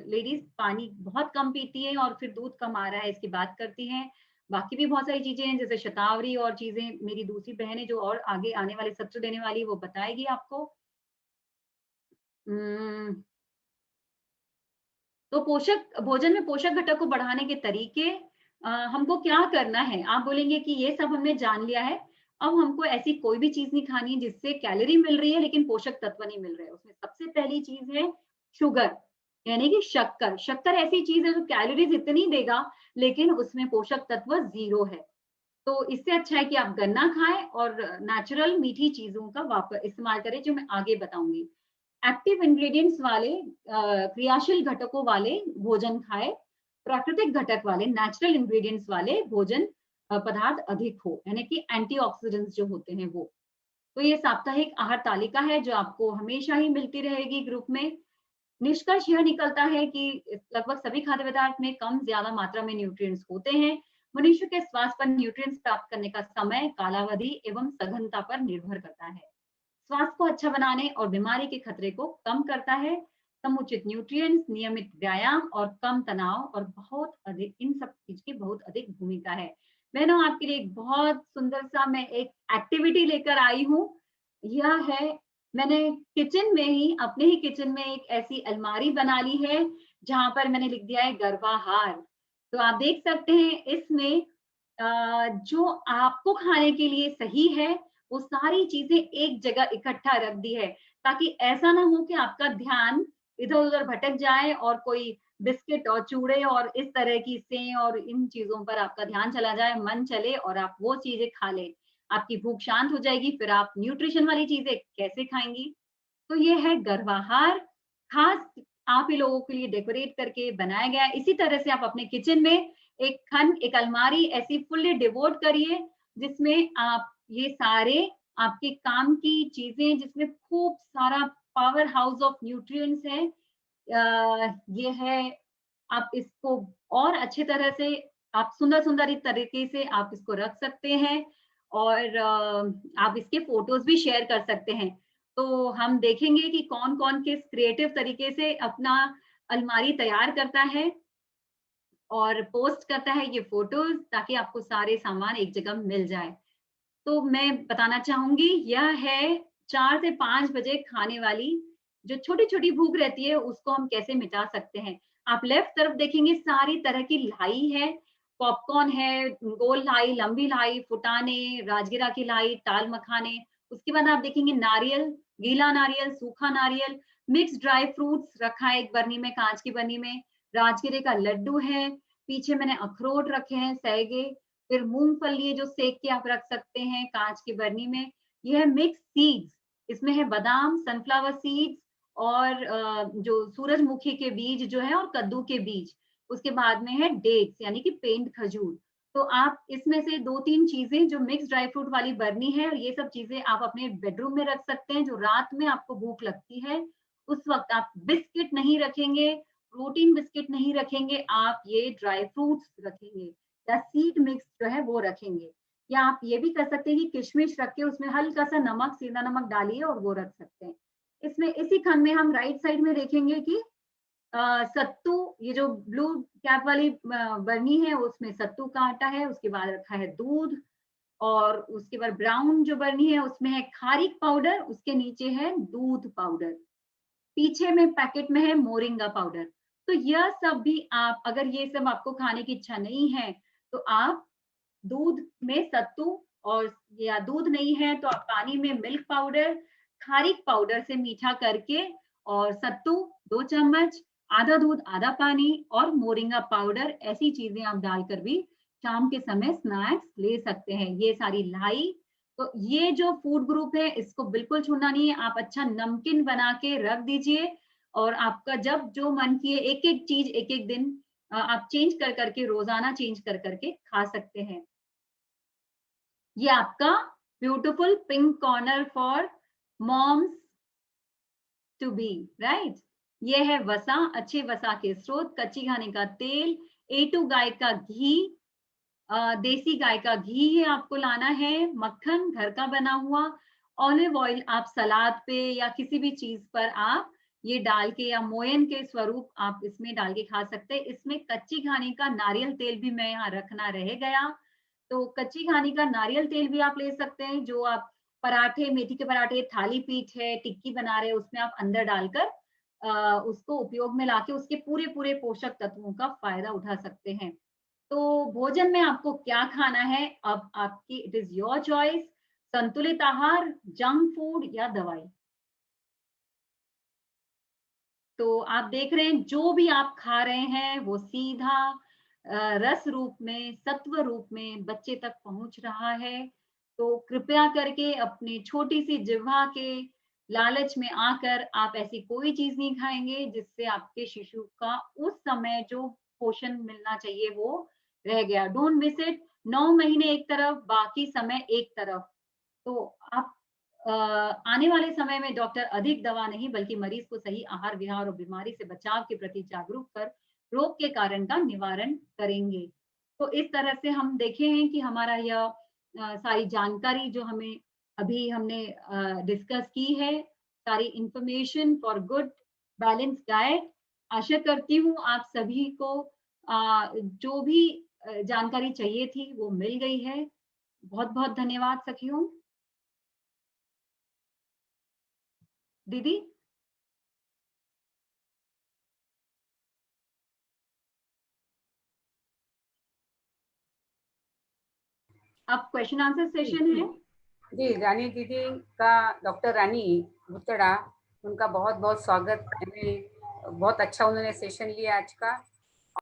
लेडीज पानी बहुत कम पीती हैं और फिर दूध कम आ रहा है इसकी बात करती हैं। बाकी भी बहुत सारी चीजें हैं, जैसे शतावरी और चीजें मेरी दूसरी बहन है जो और आगे आने वाले सत्र देने वाली है, वो बताएगी आपको। उम, तो पोषक भोजन में पोषक घटक को बढ़ाने के तरीके, हमको क्या करना है? आप बोलेंगे कि ये सब हमने जान लिया है, अब हमको ऐसी कोई भी चीज़ नहीं खानी जिससे कैलोरी मिल रही है लेकिन पोषक तत्व नहीं मिल रहे हैं। उसमें सबसे पहली चीज़ है शुगर, यानी कि शक्कर। शक्कर ऐसी चीज़ है जो कैलोरीज़ इतनी देगा लेकिन उसमें पोषक तत्व 0 है। तो इससे अच्छा है कि आप गन्ना खाएँ और नेचुरल मीठी चीज़ों का इस्तेमाल करें, जो मैं आगे बताऊँगी। एक्टिव इंग्रेडिएंट्स वाले, क्रियाशील घटकों वाले भोजन खाएँ। प्राकृतिक घटक वाले, नेचुरल इंग्रेडिएंट्स वाले भोजन पदार्थ अधिक हो, यानी कि एंटीऑक्सीडेंट्स जो होते हैं वो। तो ये साप्ताहिक आहार तालिका है जो आपको हमेशा ही मिलती रहेगी ग्रुप में। निष्कर्ष यह निकलता है कि लगभग सभी खाद्य पदार्थ में कम ज्यादा मात्रा में न्यूट्रिएंट्स होते हैं। मनुष्य के स्वास्थ्य पर न्यूट्रिएंट्स प्राप्त करने का समय, कालावधि एवं सघनता पर निर्भर करता है। स्वास्थ्य को अच्छा बनाने और बीमारी के खतरे को कम करता है। समुचित न्यूट्रिएंट्स, नियमित व्यायाम और कम तनाव और बहुत अधिक, इन सब चीज की बहुत अधिक भूमिका है। बहनों, आपके लिए एक बहुत सुंदर सा मैं एक एक्टिविटी लेकर आई हूँ। यह है, मैंने किचन में ही, अपने ही किचन में एक ऐसी अलमारी बना ली है जहां पर मैंने लिख दिया है गर्भाहार। तो आप देख सकते हैं इसमें जो आपको खाने के लिए सही है, वो सारी चीजें एक जगह इकट्ठा रख दी है, ताकि ऐसा ना हो कि आपका ध्यान इधर-उधर भटक जाए और कोई बिस्किट और चूड़े और इस तरह की सें और इन चीजों पर आपका ध्यान चला जाए, मन चले और आप वो चीजें खा लें। आपकी भूख शांत हो जाएगी, फिर आप न्यूट्रिशन वाली चीजें कैसे खाएँगी? तो ये है गर्भाहार, खास आप ही लोगों के लिए डेकोरेट करके बनाया गया है। इसी तरह से आप अपने किचन में एक खंड, एक अलमारी ऐसी फुल्ली डिवोट करिए, जिसमें आप ये सारे आपके काम की चीज़ें, जिसमें खूब सारा पावर हाउस ऑफ न्यूट्रिएंट्स है। ये है, आप इसको और अच्छी तरह से आप सुंदर-सुंदर इस तरीके से आप इसको रख सकते हैं और आप इसके फ़ोटोज़ भी शेयर कर सकते हैं। तो हम देखेंगे कि कौन-कौन किस क्रिएटिव तरीके से अपना अलमारी तैयार करता है और पोस्ट करता है ये फ़ोटोज़, ताकि आपको सारे सामान एक जगह मिल जाए। तो मैं बताना चाहूँगी, यह है 4 से 5 बजे खाने वाली जो छोटी-छोटी भूख रहती है, उसको हम कैसे मिटा सकते हैं। आप लेफ्ट तरफ देखेंगे सारी तरह की लाई है, पॉपकॉर्न है, गोल लाई, लंबी लाई, फुटाने, राजगिरा की लाई, ताल मखाने। उसके बाद आप देखेंगे नारियल, गीला नारियल, सूखा नारियल, मिक्स ड्राई फ्रूट्स रखा है एक बरनी में, काँच की बरनी में। राजगिरे का लड्डू है, पीछे मैंने अखरोट रखे हैं सैगे, फिर मूँगफली है जो सेक के आप रख सकते हैं काँच की बरनी में। ये है मिक्स सीड्स, इसमें है बादाम, सनफ्लावर सीड्स और जो सूरजमुखी के बीज जो है और कद्दू के बीज। उसके बाद में है डेट्स यानी कि पेंड खजूर। तो आप इसमें से 2-3 चीज़ें जो मिक्स ड्राई फ्रूट वाली बरनी है, और ये सब चीज़ें आप अपने बेडरूम में रख सकते हैं, जो रात में आपको भूख लगती है, उस वक़्त आप बिस्किट नहीं रखेंगे, प्रोटीन बिस्किट नहीं रखेंगे, आप ये ड्राई फ्रूट्स रखेंगे। या सीड मिक्स जो है वो रखेंगे। या आप ये भी कर सकते हैं कि किशमिश रख के उसमें हल्का-सा नमक, सेंधा नमक डालिए और वो रख सकते हैं। इसमें इसी खंड में हम राइट साइड में देखेंगे कि सत्तू, ये जो ब्लू कैप वाली बरनी है उसमें सत्तू का आटा है, उसके बाद रखा है दूध और उसके बाद ब्राउन जो बरनी है उसमें है खारीक पाउडर, उसके नीचे है दूध पाउडर। पीछे में पैकेट में है मोरिंगा पाउडर। तो यह सब भी आप, अगर ये सब आपको खाने की इच्छा नहीं है, तो आप दूध में सत्तू, और या दूध नहीं है तो आप पानी में मिल्क पाउडर, खारीक पाउडर से मीठा करके और सत्तू 2 चम्मच, आधा दूध, आधा पानी और मोरिंगा पाउडर, ऐसी चीज़ें आप डालकर भी शाम के समय स्नैक्स ले सकते हैं। ये सारी लाई, तो ये जो फूड ग्रुप है इसको बिल्कुल छूना नहीं है। आप अच्छा नमकीन बना के रख दीजिए और आपका जब जो मन किए एक-एक चीज़ एक-एक दिन आप चेंज कर करके, रोज़ाना चेंज कर करके खा सकते हैं। ये आपका beautiful pink corner for moms to be, right? ये है वसा, अच्छे वसा के स्रोत, कच्ची घानी का तेल, A2 गाय का घी, देसी गाय का घी है आपको लाना है, मक्खन घर का बना हुआ, ऑलिव ऑयल आप सलाद पे या किसी भी चीज पर आप ये डाल के या मोयन के स्वरूप आप इसमें डाल के खा सकते हैं। इसमें कच्ची घानी का नारियल तेल भी मैं यहाँ रखना रह गया, तो कच्ची घानी का नारियल तेल भी आप ले सकते हैं, जो आप पराठे, मेथी के पराठे, थाली पीठ है, टिक्की बना रहे हैं, उसमें आप अंदर डालकर उसको उपयोग में लाके उसके पूरे पूरे पोषक तत्वों का फायदा उठा सकते हैं। तो भोजन में आपको क्या खाना है, अब आपकी इट इज योर चॉइस। संतुलित आहार, जंक फूड या दवाई। तो आप देख रहे हैं जो भी आप खा रहे हैं वो सीधा रस रूप में, सत्व रूप में बच्चे तक पहुंच रहा है। तो कृपया करके अपनी छोटी सी जिह्वा के लालच में आकर आप ऐसी कोई चीज नहीं खाएंगे जिससे आपके शिशु का उस समय जो पोषण मिलना चाहिए वो रह गया। Don't miss it. 9 महीने एक तरफ, बाकी समय एक तरफ। तो आप आने वाले समय में डॉक्टर अधिक दवा नहीं बल्कि मरीज को सही आहार विहार और बीमारी से बचाव के प्रति जागरूक कर रोग के कारण का निवारण करेंगे। तो इस तरह से हम देखे हैं कि हमारा यह सारी जानकारी जो हमें अभी हमने डिस्कस की है, सारी information for good balance diet, आशा करती हूँ आप सभी को जो भी जानकारी चाहिए थी वो मिल गई है। बहुत बहुत धन्यवाद सखियों। दीदी। अब क्वेश्चन आंसर सेशन है। जी, रानी दीदी का, डॉक्टर रानी भुतड़ा, उनका बहुत बहुत स्वागत। बहुत अच्छा उन्होंने सेशन लिया आज का।